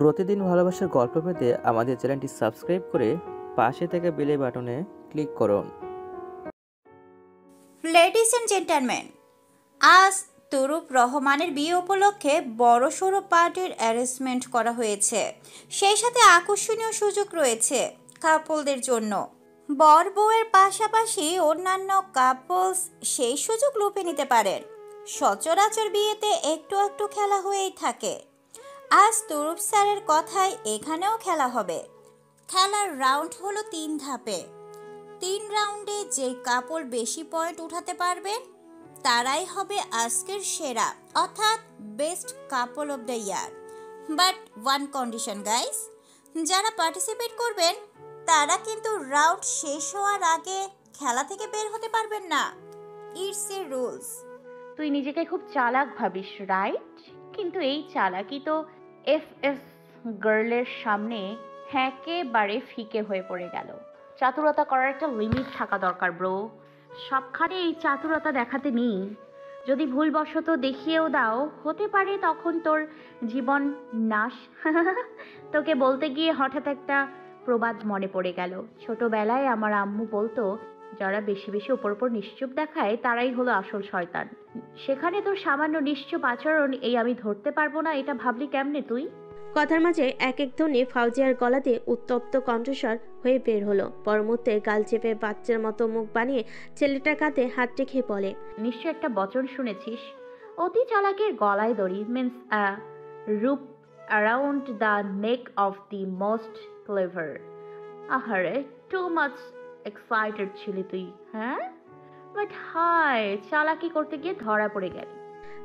প্রতিদিন ভালোবাসার গল্প পেতে আমাদের চ্যানেলটি সাবস্ক্রাইব করে পাশে থাকা বেল বাটনে ক্লিক করুন। লেডিস এন্ড জেন্টলম্যান, আজ তরুপ রহমানের বিয়ে উপলক্ষে বড়সড় পার্টির অ্যারেঞ্জমেন্ট করা হয়েছে। সেই সাথে আকর্ষণীয় সুযোগ রয়েছে কাপলদের জন্য। বর বউয়ের পাশাপাশি অন্যান্য কাপলস সেই সুযোগ লুপে নিতে পারেন। সচরাচর বিয়েতে একটু একটু খেলা হয়েই থাকে। আজ তরুপ স্যারের কথায় এখানেও খেলা হবে। খেলার রাউন্ড হলো 3 ধাপে। 3 রাউন্ডে যে কাপল বেশি পয়েন্ট উঠাতে পারবে তারাই হবে আজকের সেরা, অর্থাৎ best couple of the year. But one condition guys, যারা পার্টিসিপেট করবেন তারা কিন্তু রাউন্ড শেষ হওয়ার আগে খেলা থেকে বের হতে পারবেন না। It's a rules. তুই নিজেকে খুব চালাক ভাবিস, রাইট? কিন্তু এই চালাকি তো এফ গার্লের সামনে একেবারে ফিকে হয়ে পড়ে গেল। চাতুরতা করার একটা লিমিট থাকা দরকার ব্রো। সবখানে এই চাতুরতা দেখাতে নেই। যদি ভুলবশত দেখিয়েও দাও, হতে পারে তখন তোর জীবন নাশ। তোকে বলতে গিয়ে হঠাৎ একটা প্রবাদ মনে পড়ে গেল। ছোটবেলায় আমার আম্মু বলতো, যারা বেশি বেশি উপর নিশ্চুপ দেখায় তারাই হলো আসল শয়তান। সেখানে তোর সামান্য নিশ্চুপ আচরণ এই আমি ধরতে পারবো না, এটা ভাবলি কেমনে তুই? কথার মাঝে এক এক ধ্বনি ফাউজিয়ার গলাতে উত্তপ্ত কণ্ঠস্বর হয়ে বের হলো। পরমুহূর্তে গাল চেপে বাচ্চার মতো মুখ বানিয়ে ছেলেটার কাঁধে হাত রেখে বলে, নিশ্চয় একটা বচন শুনেছিস, অতি চালাকের গলায় দড়ি মিন্স আ রূপ around the neck of the most clever. আহারে, টু মাচ এক্সাইটেড ছিলি তুই, হ্যাঁ? বাট হায়, চালাকি করতে গিয়ে ধরা পড়ে গেলি।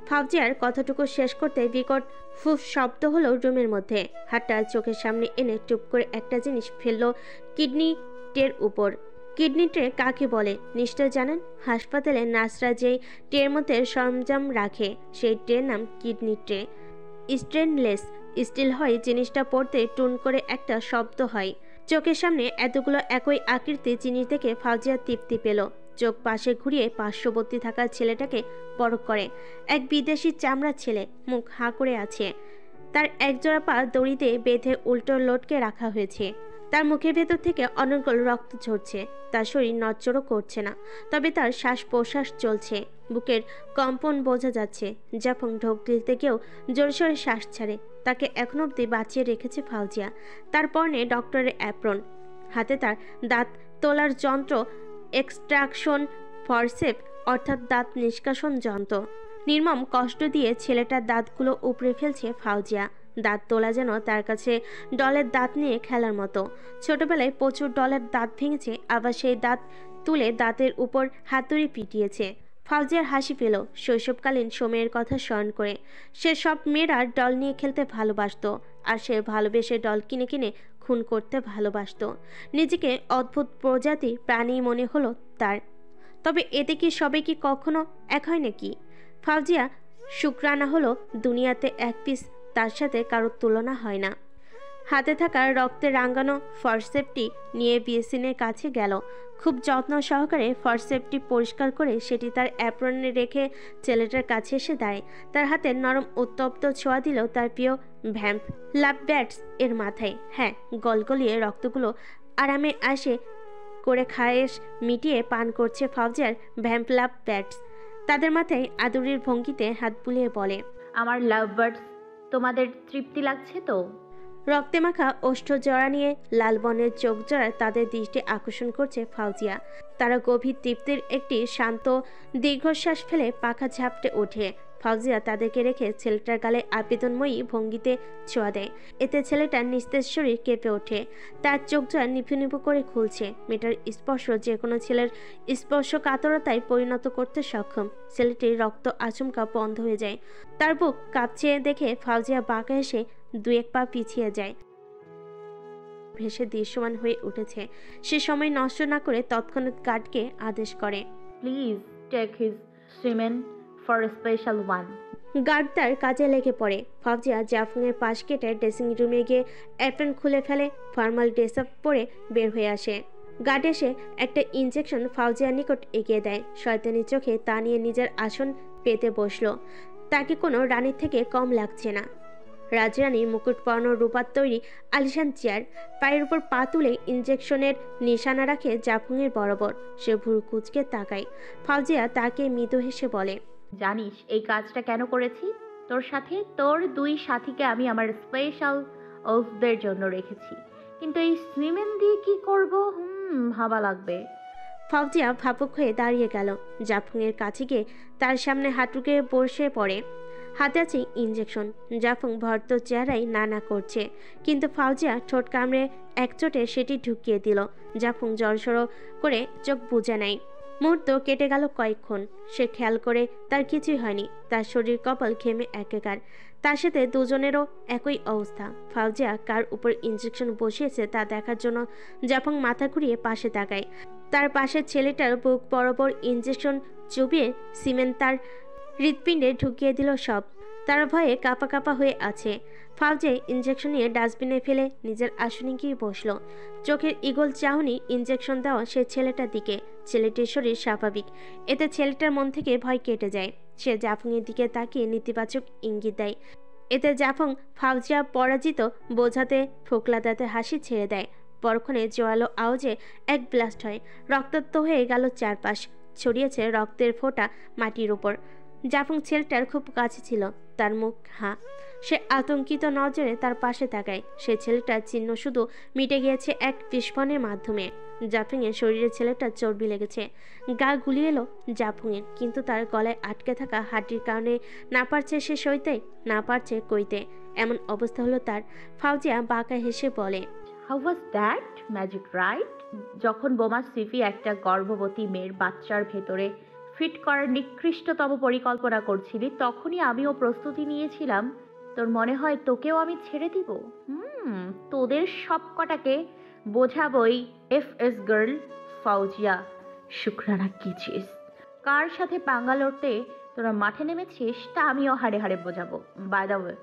ফাউজিয়ার কথাটুকু শেষ করতে বিকট ফুফ শব্দ হলো রুমের মধ্যে। হাতটা চোখের সামনে এনে চুপ করে একটা জিনিস ফেললো কিডনি ট্রের উপর। কিডনি ট্রে কাকে বলে নিশ্চয় জানেন? হাসপাতালে নার্সরা যেই ট্রের মধ্যে সরঞ্জাম রাখে সেই ট্রের নাম কিডনি ট্রে। স্টেনলেস স্টিল হয়, জিনিসটা পড়তে টুন করে একটা শব্দ হয়। চোখের সামনে এতগুলো একই আকৃতি জিনিস দেখে ফাউজিয়া তৃপ্তি পেল। চোখ পাশে ঘুরিয়ে পার্শ্ববর্তী থাকা ছেলেটাকে পরখ করে। এক বিদেশি চামড়া ছেলে, মুখ হাঁ করে আছে। তার একজোড়া পা দড়িতে বেঁধে উল্টো লটকে রাখা হয়েছে। তার মুখের ভেতর থেকে অনর্গল রক্ত ঝরছে। তার শরীর নড়চড়ও করছে না, তবে তার শ্বাস প্রশ্বাস চলছে। বুকের কম্পন বোঝা যাচ্ছে। যখন ঢোক গিলতে গিয়েও জোরসোরে শ্বাস ছাড়ে। তাকে এখনো অব্দি বাঁচিয়ে রেখেছে ফাউজিয়া। তার পরনে ডক্টরের অ্যাপ্রন, হাতে তার দাঁত তোলার যন্ত্র, এক্সট্রাকশন ফরসেপ অর্থাৎ দাঁত নিষ্কাশন যন্ত্র। নির্মম কষ্ট দিয়ে ছেলেটার দাঁতগুলো উপড়ে ফেলছে ফাউজিয়া। দাঁত তোলা যেন তার কাছে ডলের দাঁত নিয়ে খেলার মতো। ছোটবেলায় প্রচুর ডলের দাঁত ভেঙেছে, আবার সেই দাঁত তুলে দাঁতের উপর হাতুড়ি পিটিয়েছে। ফাউজিয়ার হাসি পেল শৈশবকালীন সময়ের কথা স্মরণ করে। সে সব মেয়েরা ডল নিয়ে খেলতে ভালোবাসতো, আর সে ভালোবেসে ডল কিনে কিনে খুন করতে ভালোবাসতো। নিজেকে অদ্ভুত প্রজাতির প্রাণী মনে হলো তার। তবে এতে কি সবাই কি কখনো এক হয় নাকি? ফাউজিয়া শুকরানা হলো দুনিয়াতে এক পিস, তার সাথে কারোর তুলনা হয় না। হাতে থাকা রক্তে রাঙানো ফরসেপটি নিয়ে বিএসিনের কাছে গেল। খুব যত্ন সহকারে ফরসেপটি পরিষ্কার করে সেটি তার অ্যাপ্রনে রেখে ছেলেটার কাছে এসে দাঁড়ায়। তার হাতে নরম উত্তপ্ত ছোঁয়া দিল তার প্রিয় ভ্যাম্প লাভ ব্যাটস এর মাথায়। হ্যাঁ, গলগলিয়ে রক্তগুলো আরামে আসে করে খায়েশ মিটিয়ে পান করছে ফাউজিয়ার ভ্যাম্প লাভ ব্যাটস। তাদের মাথায় আদুরির ভঙ্গিতে হাত বুলিয়ে বলে, আমার লাভ বার্ডস, তোমাদের তৃপ্তি লাগছে তো? রক্তে মাখা ওষ্ঠ জোড়া নিয়ে লাল বনের চোখ জোড়ায় তাদের দৃষ্টি আকর্ষণ করছে ফাউজিয়া। তারা গভীর তৃপ্তির একটি শান্ত দীর্ঘশ্বাস ফেলে পাখা ঝাপটে ওঠে। ফাউজিয়া তাদেরকে রেখে ছেলেটার গালে আবেদনময়ী ভঙ্গিতে ছোঁয়া দেয়। এতে ছেলেটার নিস্তেজ শরীর কেঁপে ওঠে। তার চোখ জোড়া নিভু নিভু করে খুলছে। মেয়েটার স্পর্শ যে কোনো ছেলের স্পর্শ কাতরতায় পরিণত করতে সক্ষম। ছেলেটির রক্ত আচমকা বন্ধ হয়ে যায়। তার বুক কাঁপছে দেখে ফাউজিয়া বাঁকা এসে 2-1 পা পিছিয়ে যায়। ভেসে দৃশ্যমান হয়ে উঠেছে। সে সময় নষ্ট না করে তৎক্ষণাৎ গার্ডকে আদেশ করে, please take his semen for special one. Guard তার কাজে লেগে পড়ে। ফাউজিয়া জাফংয়ের পাশ কেটে ড্রেসিং রুমে গিয়ে অ্যাপ্রন খুলে ফেলে, ফর্মাল ড্রেস আপ পরে বের হয়ে আসে। গার্ড এসে একটা ইনজেকশন ফাউজিয়ার নিকট এগিয়ে দেয়। শয়তানি চোখে তা নিয়ে নিজের আসন পেতে বসলো। তাকে কোনো রানীর থেকে কম লাগছে না। রাজরানীর মুকুট পরানো রূপার তৈরি আলিশান চেয়ার, পায়ের উপর পা তুলে ইঞ্জেকশনের নিশানা রাখে জাফুংয়ের বরাবর। সে ভুরু কুঁচকে তাকায়। ফাউজিয়া তাকে মৃদু হেসে বলে, জানিস এই কাজটা কেন করেছি? তোর সাথে তোর 2 সাথীকে আমি আমার স্পেশাল ওফদের জন্য রেখেছি, কিন্তু এই সুইমেন দিয়ে কি করব? ভাবা লাগবে। ফাউজিয়া ভাবুক হয়ে দাঁড়িয়ে গেল। জাফুংয়ের কাছে গিয়ে তার সামনে হাঁটুকে বসে পড়ে। হাতে আছে ইঞ্জেকশন। জাফুং ভর্ত চেহারায় নানা করছে, কিন্তু ফাউজিয়া ঠোঁট কামড়ে একচোটে সেটি ঢুকিয়ে দিল। জাফুং জড়সড় করে চোখ বুজে নেয়। মুহূর্ত কেটে গেল কয়েকক্ষণ। সে খেয়াল করে তার কিছুই হয়নি। তার শরীর কপাল ঘেমে একাকার। তার সাথে দুজনেরও একই অবস্থা। ফাউজিয়া কার উপর ইঞ্জেকশন বসিয়েছে তা দেখার জন্য জাফুং মাথা ঘুরিয়ে পাশে তাকায়। তার পাশের ছেলেটার বুক বরাবর ইঞ্জেকশন চুবিয়ে সিমেন্ট তার হৃৎপিণ্ডে ঢুকিয়ে দিল সব। তার ভয়ে কাঁপা কাঁপা হয়ে আছে। ফাউজে ইঞ্জেকশন নিয়ে ডাস্টবিনে ফেলে নিজের আসনে গিয়ে বসল। চোখের ইগল চাহনি ইঞ্জেকশন দেওয়া সে ছেলেটার দিকে। ছেলেটির শরীর স্বাভাবিক, এতে ছেলেটার মন থেকে ভয় কেটে যায়। সে জাফুংয়ের দিকে তাকিয়ে নেতিবাচক ইঙ্গিত দেয়। এতে জাফুং ফাউজিয়া পরাজিত বোঝাতে ফোকলা দাঁতে হাসি ছেড়ে দেয়। পরক্ষণে জোয়ালো আওয়াজে এক ব্লাস্ট হয়। রক্তাক্ত হয়ে গেল চারপাশ। ছড়িয়েছে রক্তের ফোঁটা মাটির উপর। জাফুং ছেলেটার খুব কাছে ছিল। তার মুখ সে আতঙ্কিত নজরে তার পাশে তাকায়। সে ছেলেটার চিহ্ন শুধু মিটে গিয়েছে এক বিস্ফোরণের মাধ্যমে। জাফুংয়ের শরীরে ছেলেটার চর্বি লেগেছে। গা গুলিয়ে এলো জাফুংয়ের, কিন্তু তার গলায় আটকে থাকা হাড্ডির কারণে না পারছে সে সইতে, না পারছে কইতে। এমন অবস্থা হলো তার। ফাউজিয়া বাঁকা হেসে বলে, how was that magic right? যখন বোমা সিফি একটা গর্ভবতী মেয়ের বাচ্চার ভেতরে ফিট করার নিকৃষ্টতম পরিকল্পনা করছিলি, তখনই আমিও প্রস্তুতি নিয়েছিলাম। তোর মনে হয় তোকেও আমি ছেড়ে দিব? তোদের সব কটাকে বোঝাবই এফএস গার্ল ফাউজিয়া শুক্রানা কিচিস। কার সাথে পাঙ্গা লড়তে তোরা মাঠে নেমেছিস তা আমিও হাড়ে হাড়ে বোঝাবো। বাই দ্য ওয়ে,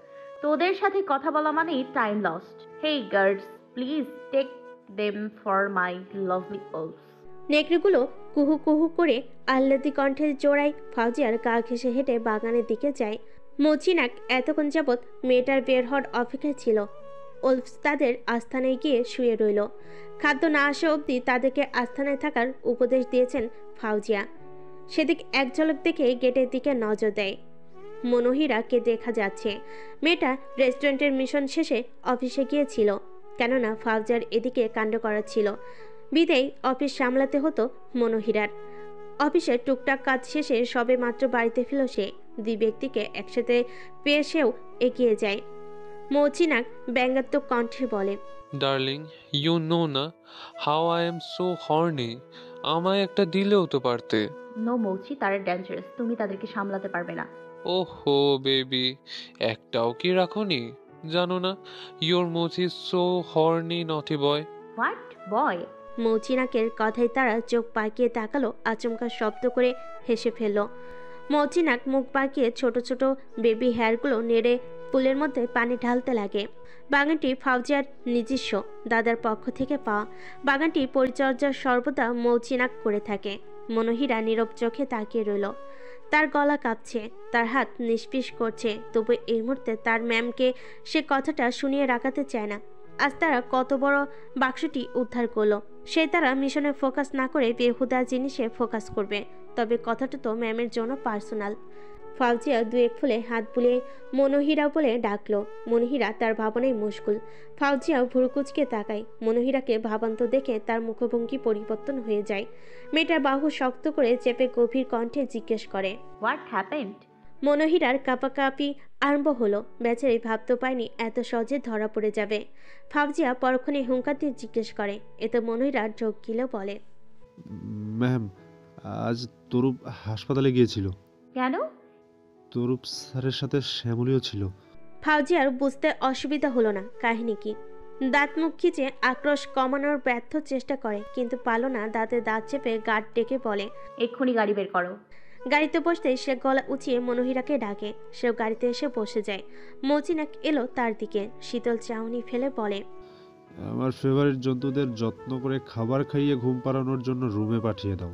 তোদের সাথে কথা বলা মানেই time lost. Hey girls, please take them for my lovely owls. নেকড়েগুলো কুহু কুহু করে আহ্লাদি কণ্ঠের জোড়ায় ফাউজিয়ার গা ঘেঁষে হেঁটে বাগানের দিকে যায়। মচিনাক এতক্ষণ যাবৎ মেয়েটার বের হওয়ার অপেক্ষায় ছিল। ওলফস তাদের আস্থানায় গিয়ে শুয়ে রইল। খাদ্য না আসা অবধি তাদেরকে আস্থানায় থাকার উপদেশ দিয়েছেন ফাউজিয়া। সেদিক এক ঝলক দেখে গেটের দিকে নজর দেয়। মনোহীরাকে দেখা যাচ্ছে। মেয়েটা রেস্টুরেন্টের মিশন শেষে অফিসে গিয়েছিল, কেননা ফাউজিয়ার এদিকে কাণ্ড করা ছিল। বিদেয় অফিস সামলাতে হতো মনোহীরার। অফিসের টুকটাক কাজ শেষে সবে মাত্র বাড়িতে ফিরল সে। 2 ব্যক্তিকে একসাথে পেয়ে সেও এগিয়ে যায়। মৌচিনাক ব্যঙ্গাত্মক কণ্ঠে বলে, ডার্লিং, ইউ নো না how I am so Horne. আমায় একটা দিলেও তো পারতে। নো মৌচি, তারা ডেঞ্জারাস, তুমি তাদেরকে সামলাতে পারবে না। ওহো বেবি, একটাও কি রাখোনি? জানো না ইয়োর মোচ ইজ সো হর্নি নটি বয়। What boy? মৌচিনাকের কথায় তারা চোখ পাকিয়ে তাকালো। আচমকা শব্দ করে হেসে ফেলল। মৌচিনাক মুখ পাকিয়ে ছোট ছোট বেবি হেয়ারগুলো নেড়ে পুলের মধ্যে পানি ঢালতে লাগে। বাগানটি ফাউজিয়ার নিজস্ব, দাদার পক্ষ থেকে পাওয়া। বাগানটি পরিচর্যা সর্বদা মৌচিনাক করে থাকে। মনোহীরা নীরব চোখে তাকিয়ে রইল। তার গলা কাঁপছে, তার হাত নিষ্পিস করছে। তবু এই মুহূর্তে তার ম্যামকে সে কথাটা শুনিয়ে রাখাতে চায় না। আজ তারা কত বড় বাক্সটি উদ্ধার করলো। সে তারা মিশনে ফোকাস না করে বেহুদা জিনিসে ফোকাস করবে। তবে কথাটা তো ম্যামের জন্য পার্সোনাল। ফাউজিয়া 2-1 ফুলে হাত বুলিয়ে মনোহীরা বলে ডাকলো। মনোহীরা তার ভাবনায় মশগুল। ফাউজিয়া ভুরুকুচকে তাকায়। মনোহীরাকে ভাবান্ত দেখে তার মুখভঙ্গি পরিবর্তন হয়ে যায়। মেয়েটার বাহু শক্ত করে চেপে গভীর কণ্ঠে জিজ্ঞেস করে, হোয়াট হ্যাপেন্ড? মনোহীরার কাঁপাকাঁপি আরম্ভ হলো। বেচারি ভাবতে পায়নি এত সহজে ধরা পড়ে যাবে। ফাউজিয়া পরক্ষণে হুঙ্কার দিয়ে জিজ্ঞেস করে। এতে মনোহীরা ঢোক গিলে বলে, ম্যাম, আজ তরুপ হাসপাতালে গিয়েছিল। কেন? তরুপ স্যারের সাথে শ্যামলীও ছিল। ফাউজিয়ার বুঝতে অসুবিধা হলো না কাহিনী কি। দাঁত মুখ খিচে আক্রোশ কমানোর ব্যর্থ চেষ্টা করে, কিন্তু পালো না। দাঁতে দাঁত চেপে গার্ড ডেকে বলে, এক্ষুনি গাড়ি বের করো। গাড়িতে বসতে সে গলা উঁচিয়ে মনোহীরাকে ডাকে। সেও গাড়িতে এসে বসে যায়। মৌচিনাক এলো তার দিকে, শীতল চাউনি ফেলে বলে, আমার ফেভারিট জন্তুদের যত্ন করে খাবার খাইয়ে ঘুম পাড়ানোর জন্য রুমে পাঠিয়ে দাও।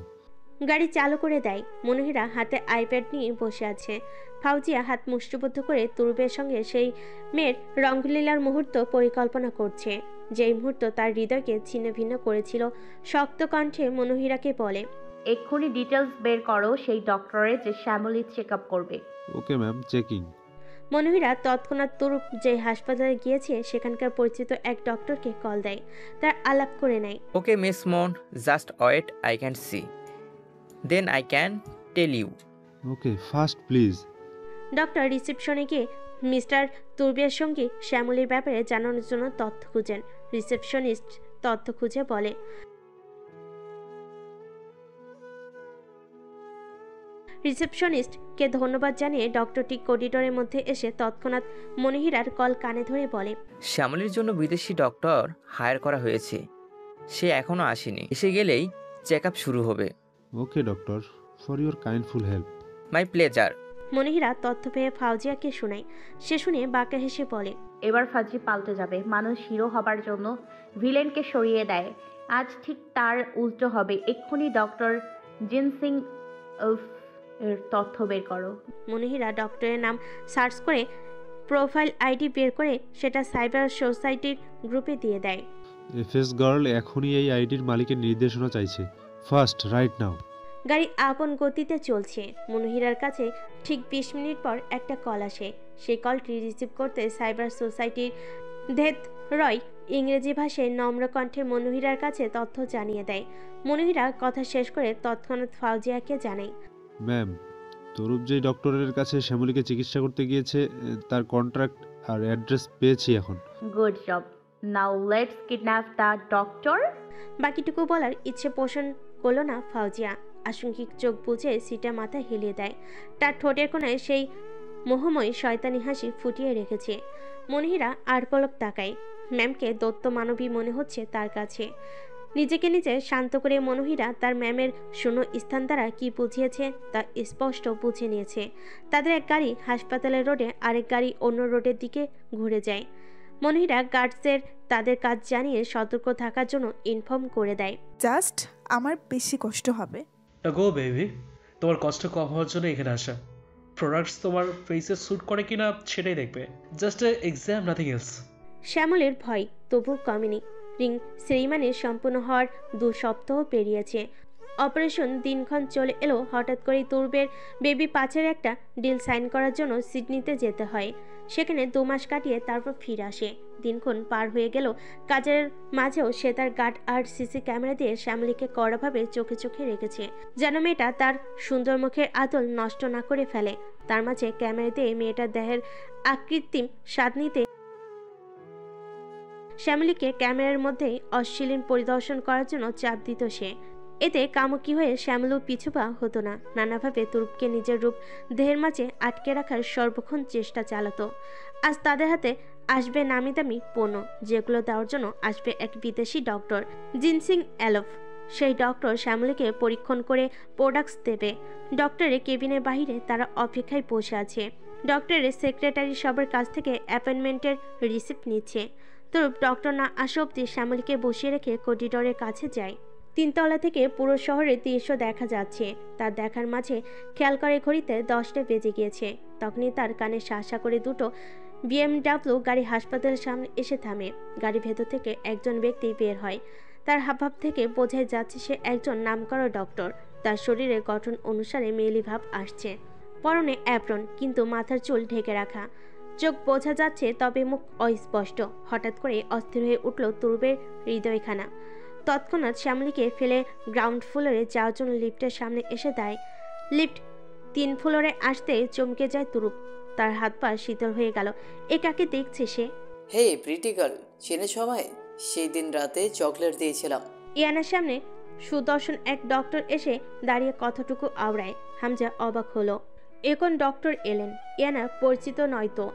গাড়ি চালু করে দেয়। মনোহীরা হাতে আইপ্যাড নিয়ে বসে আছে। ফাউজিয়া হাত মুষ্টিবদ্ধ করে তুরুপের সঙ্গে সেই মেয়ের রঙ্গলীলার মুহূর্ত পরিকল্পনা করছে, যেই মুহূর্ত তার হৃদয়কে ছিন্ন ভিন্ন করেছিল। শক্ত কণ্ঠে মনোহীরাকে বলে, এক্ষুনি ডিটেলস বের করো সেই ডক্টরের যে শ্যামলী চেক আপ করবে। Okay ma'am, checking. মনোহীরা তৎক্ষণাৎ তুরুপ যে হাসপাতালে গিয়েছে সেখানকার পরিচিত এক ডক্টরকে কল দেয়। তার আলাপ করে নেয়। Okay miss Mon, just wait, I can see, then I can tell you. Okay, fast please. Doctor রিসেপশনে গিয়ে মিস্টার তুরবের সঙ্গে শ্যামলীর ব্যাপারে জানানোর জন্য তথ্য খুঁজেন। রিসেপশনিস্ট তথ্য খুঁজে বলে, রিসেপশনিস্টকে ধন্যবাদ জানিয়ে ডক্টরটি করিডোরের মধ্যে এসে তৎক্ষণাৎ মনোহীরার কল কানে ধরে বলে, শ্যামলীর জন্য বিদেশি ডক্টর হায়ার করা হয়েছে, সে এখনো আসেনি, এসে গেলেই চেক আপ শুরু হবে। Okay doctor, for your kindful help. My pleasure. Manohira তথ্য পেয়ে ফাউজিয়াকে শোনায়। সে শুনে বাঁকা হেসে বলে, এবার ফাজি পাল্টে যাবে। মানুষ হিরো হবার জন্য ভিলেনকে সরিয়ে দেয়, আজ ঠিক তার উল্টো হবে। এক্ষুনি ডক্টর জিনসিং এর তথ্য বের করো। মনোহীরা ডক্টরের নাম সার্চ করে প্রোফাইল আইডি বের করে সেটা সাইবার সোসাইটির গ্রুপে দিয়ে দেয়। এফএস গার্ল এখনই এই আইডির মালিকের নির্দেশনা চাইছে, ফার্স্ট রাইট নাও। গাড়ি আপন গতিতে চলছে। মনোহীরার কাছে ঠিক 20 মিনিট পর একটা কল আসে। সেই কলটি রিসিভ করতে সাইবার সোসাইটির ধেত রয় ইংরেজি ভাষায় নম্র কণ্ঠে মনোহীরার কাছে তথ্য জানিয়ে দেয়। মনোহীরা কথা শেষ করে তৎক্ষণাৎ ফাউজিয়াকে জানায়, ম্যাম, তরুপ যেই ডক্টরের কাছে শ্যামলীকে চিকিৎসা করতে গিয়েছে, তার কন্ট্রাক্ট আর অ্যাড্রেস পেয়েছি এখন। Good job, now let's kidnap the doctor. বাকিটুকু বলার ইচ্ছে পোষণ করলো না ফাউজিয়া। আশঙ্কিক চোখ বুজে সিটা মাথা হেলিয়ে দেয়। তার ঠোঁটের কোণায় সেই মোহময় শয়তানি হাসি ফুটিয়ে রেখেছে। মনোহীরা আর পলক তাকায়। ম্যামকে দত্ত মানবী মনে হচ্ছে তার কাছে। নিজেকে নিজে শান্ত করে মনোহীরা তার ম্যামের শূন্য স্থান দ্বারা কি বুঝিয়েছে তা স্পষ্ট বুঝে নিয়েছে। তাদের এক গাড়ি হাসপাতালের রোডে, আরেক গাড়ি অন্য রোডের দিকে ঘুরে যায়। মনোহীরা গার্ডসের তাদের কাজ জানিয়ে সতর্ক থাকার জন্য ইনফর্ম করে দেয়। জাস্ট আমার বেশি কষ্ট হবে। না গো বেবি, তোমার কষ্ট কম হওয়ার জন্য এখানে আসা। প্রোডাক্টস তোমার ফেসে স্যুট করে কিনা সেটাই দেখবে। Just exam, nothing else. শ্যামলের ভয় তবু কমেনি। রিং সেরিমানি সম্পূর্ণ হওয়ার 2 সপ্তাহ পেরিয়েছে। অপারেশন দিনক্ষণ চলে এলো। হঠাৎ করেই তুরবের বেবি পাঁচের একটা ডিল সাইন করার জন্য সিডনিতে যেতে হয়। সেখানে 2 মাস কাটিয়ে তারপর ফিরে আসে। দিনক্ষণ পার হয়ে গেল। কাজের মাঝেও সে তার গার্ড আর সিসি ক্যামেরা দিয়ে শ্যামলীকে কড়াভাবে চোখে চোখে রেখেছে, যেন মেয়েটা তার সুন্দর মুখের আদল নষ্ট না করে ফেলে। তার মাঝে ক্যামেরা দিয়ে মেয়েটার দেহের আকৃত্রিম স্বাদ নিতে শ্যামলীকে ক্যামেরার মধ্যেই অশ্লীল পরিদর্শন করার জন্য চাপ দিত সে। এতে কামুকি হয়ে শ্যামলও পিছুপা হতো না। নানাভাবে তুরুপকে নিজের রূপ দেহের মাঝে আটকে রাখার সর্বক্ষণ চেষ্টা চালাতো। আজ তাদের হাতে আসবে নামি দামি পণ্য, যেগুলো দেওয়ার জন্য আসবে এক বিদেশি ডক্টর, জিনসিং অ্যালফ। সেই ডক্টর শ্যামলীকে পরীক্ষণ করে প্রোডাক্টস দেবে। ডক্টরের কেবিনের বাইরে তারা অপেক্ষায় বসে আছে। ডক্টরের সেক্রেটারি সবার কাছ থেকে অ্যাপয়েন্টমেন্টের রিসিপ্ট নিচ্ছে। তুরুপ ডক্টর না আসা অব্দি শ্যামলীকে বসিয়ে রেখে করিডোরের কাছে যায়। 3 তলা থেকে পুরো শহরের দৃশ্য দেখা যাচ্ছে। তার দেখার মাঝে খেয়াল করে ঘড়িতে 10টা বেজে গিয়েছে। তখনই তার কানে শাঁসা করে 2টো BMW গাড়ি হাসপাতালের সামনে এসে থামে। গাড়ির ভেতর থেকে একজন ব্যক্তি বের হয়। তার হাবভাব থেকে বোঝাই যাচ্ছে সে একজন নামকরা ডক্টর। তার শরীরের গঠন অনুসারে মেয়েলি ভাব আসছে। পরনে অ্যাপ্রন, কিন্তু মাথার চুল ঢেকে রাখা। চোখ বোঝা যাচ্ছে, তবে মুখ অস্পষ্ট। হঠাৎ করে অস্থির হয়ে উঠল তুরুপের হৃদয়খানা। তৎক্ষণাৎ শ্যামলীকে ফেলে গ্রাউন্ড ফ্লোরে যাওয়ার জন্য লিফটের সামনে এসে দেয়। লিফট 3 ফ্লোরে আসতে চমকে যায় তুরুপ। তার হাত পা শীতল হয়ে গেল। এ কাকে দেখছে সে? হে প্রিটি গার্ল, চেনেছ আমায়? সেই দিন রাতে চকলেট দিয়েছিলাম। ইয়ানার সামনে সুদর্শন এক ডক্টর এসে দাঁড়িয়ে কথাটুকু আওড়ায়। হামজা অবাক হলো। এখন ডক্টর এলেন। ইয়ানা পরিচিত নয়তো।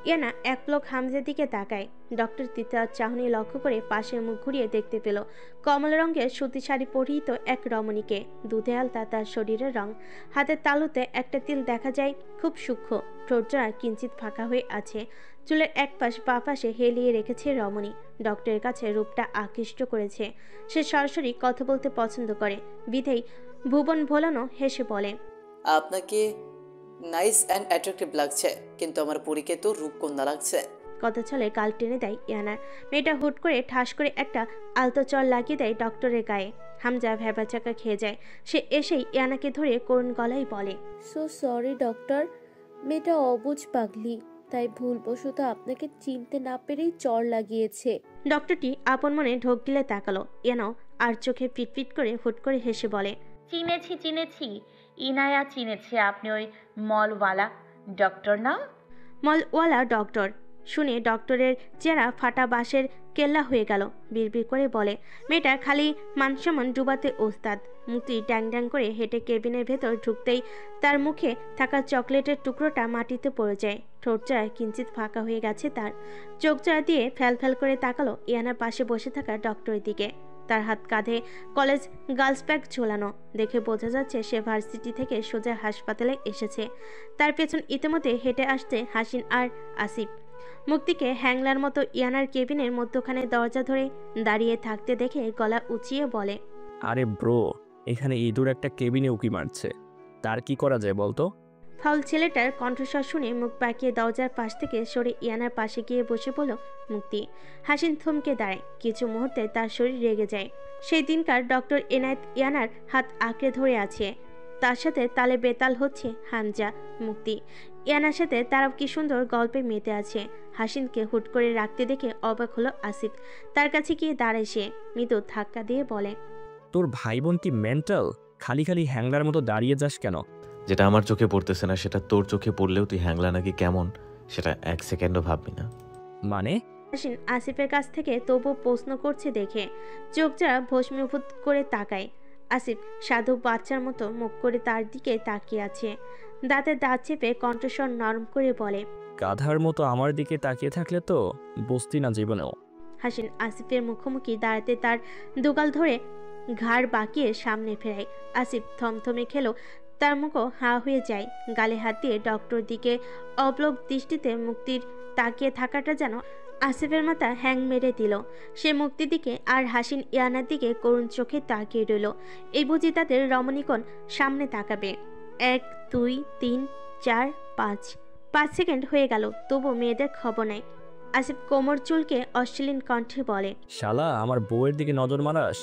ইয়ানা এক পলক হামজার দিকে তাকায়। ডক্টর তিতার চাহনি লক্ষ্য করে পাশে মুখ ঘুরিয়ে দেখতে পেল কমলা রঙের সুতি শাড়ি পরিহিত এক রমণীকে। দুধে আলতা তার শরীরের রং। হাতের তালুতে একটা তিল দেখা যায়, খুব সূক্ষ্ম। ঠোঁটজোড়া কিঞ্চিত ফাঁকা হয়ে আছে। চুলের এক পাশ বা পাশে হেলিয়ে রেখেছে রমণী। ডক্টরের কাছে রূপটা আকৃষ্ট করেছে। সে সরাসরি কথা বলতে পছন্দ করে, বিধেই ভুবন ভোলানো হেসে বলে, আপনাকে নাইস অ্যান্ড অ্যাট্রাকটিভ লাগছে, কিন্তু আমার পরীকে তো রূপকন্যা লাগছে। কথা চলে গাল টেনে দেয় ইয়ানার। মেয়েটা হুট করে ঠাস করে একটা আলতো চর লাগিয়ে দেয় ডক্টরের গায়ে। হামজা ভ্যাবাচাকা খেয়ে যায়। সে এসেই ইয়ানাকে ধরে করুণ গলায় বলে, সো সরি ডক্টর, মেয়েটা অবুঝ পাগলি, তাই ভুলবশত আপনাকে চিনতে না পেরেই চড় লাগিয়েছে। ডক্টরটি আপন মনে ঢোক গিলে তাকালো। ইয়ানাও আর চোখে ফিটফিট করে হুট করে হেসে বলে, চিনেছি, ইনায়া চিনেছে। আপনি ওই মলওয়ালা ডক্টর না? মলওয়ালা ডক্টর শুনে ডক্টরের চেহারা ফাটা বাঁশের কেল্লা হয়ে গেল। বিড়বিড় করে বলে, মেয়েটা খালি মানসম্মান ডুবাতে ওস্তাদ। মুক্তি ড্যাং ড্যাং করে হেঁটে কেবিনের ভেতর ঢুকতেই তার মুখে থাকা চকলেটের টুকরোটা মাটিতে পড়ে যায়। ঠোঁটজোড়া কিঞ্চিত ফাঁকা হয়ে গেছে তার। চোখজোড়া দিয়ে ফ্যাল ফ্যাল করে তাকালো ইয়ানার পাশে বসে থাকা ডক্টরের দিকে। তার হাত কাঁধে কলেজ গার্লস ব্যাগ ঝোলানো, দেখে বোঝা যাচ্ছে সে ভার্সিটি থেকে সোজা হাসপাতালে এসেছে। তার পেছন ইতিমধ্যে হেঁটে আসছে হাসিন আর আসিফ। মুক্তিকে হ্যাংলার মতো ইয়ানার কেবিনের মধ্যখানে দরজা ধরে দাঁড়িয়ে থাকতে দেখে গলা উঁচিয়ে বলে, আরে ব্রো, এখানে ইঁদুর একটা কেবিনে উকি মারছে, তার কি করা যায় বলতো? ফাউল ছেলেটার কণ্ঠস্বর শুনে মুখ বাঁকিয়ে দরজার পাশ থেকে সরে ইয়ানার পাশে গিয়ে বসে পড়ল মুক্তি। হাসিন থমকে দাঁড়ায়। কিছু মুহূর্তে তার শরীর রেগে যায়। সেই দিনকার ডক্টর এনায়েত ইয়ানার হাত আঁকড়ে ধরে আছে। তার সাথে তালে বেতাল হচ্ছে হামজা, মুক্তি। ইয়ানার সাথে তারাও কি সুন্দর গল্পে মেতে আছে। হাসিনকে হুট করে রাখতে দেখে অবাক হলো আসিফ। তার কাছে গিয়ে দাঁড়ায় সে, মৃদু ধাক্কা দিয়ে বলে, তোর ভাই বোন কি মেন্টাল? খালি খালি হ্যাংলার মতো দাঁড়িয়ে যাস কেন? যেটা আমার চোখে পড়তেছে না সেটা তোর চোখে পড়লেও তুই হ্যাংলা নাকি কেমন সেটা এক সেকেন্ডও ভাববি না। মানে? হাসিন আসিফের কাছ থেকে তবু প্রশ্ন করছে দেখে চোখ যারা ভস্মীভূত করে তাকায়। আসিফ সাধু বাচ্চার মতো মুখ করে তার দিকে তাকিয়ে আছে। দাঁতে দাঁত চেপে কণ্ঠস্বর নরম করে বলে, গাধার মতো আমার দিকে তাকিয়ে থাকলে তো বসতি না জীবনেও। হাসিন আসিফের মুখোমুখি দাঁড়াতে তার দুগাল ধরে ঘাড় বাঁকিয়ে সামনে ফেরায়। আসিফ থমথমে খেলো। তার মুখও হাঁ হয়ে যায়। গালে হাত দিয়ে ডক্টর দিকে অবলোক দৃষ্টিতে মুক্তির তাকিয়ে থাকাটা যেন আসিফের মাথা হ্যাং মেরে দিল। সে মুক্তির দিকে আর হাসিন ইয়ানার দিকে করুণ চোখে তাকিয়ে রইল। এই বুঝি তাদের রমণীকণ সামনে তাকাবে। 1 2 3 4 5 সেকেন্ড হয়ে গেল, তবু মেয়েদের খবর নাই। আসিফ কোমর চুলকে অশ্লীল কণ্ঠে বলে, শালা, আমার বউয়ের দিকে নজর মারাস?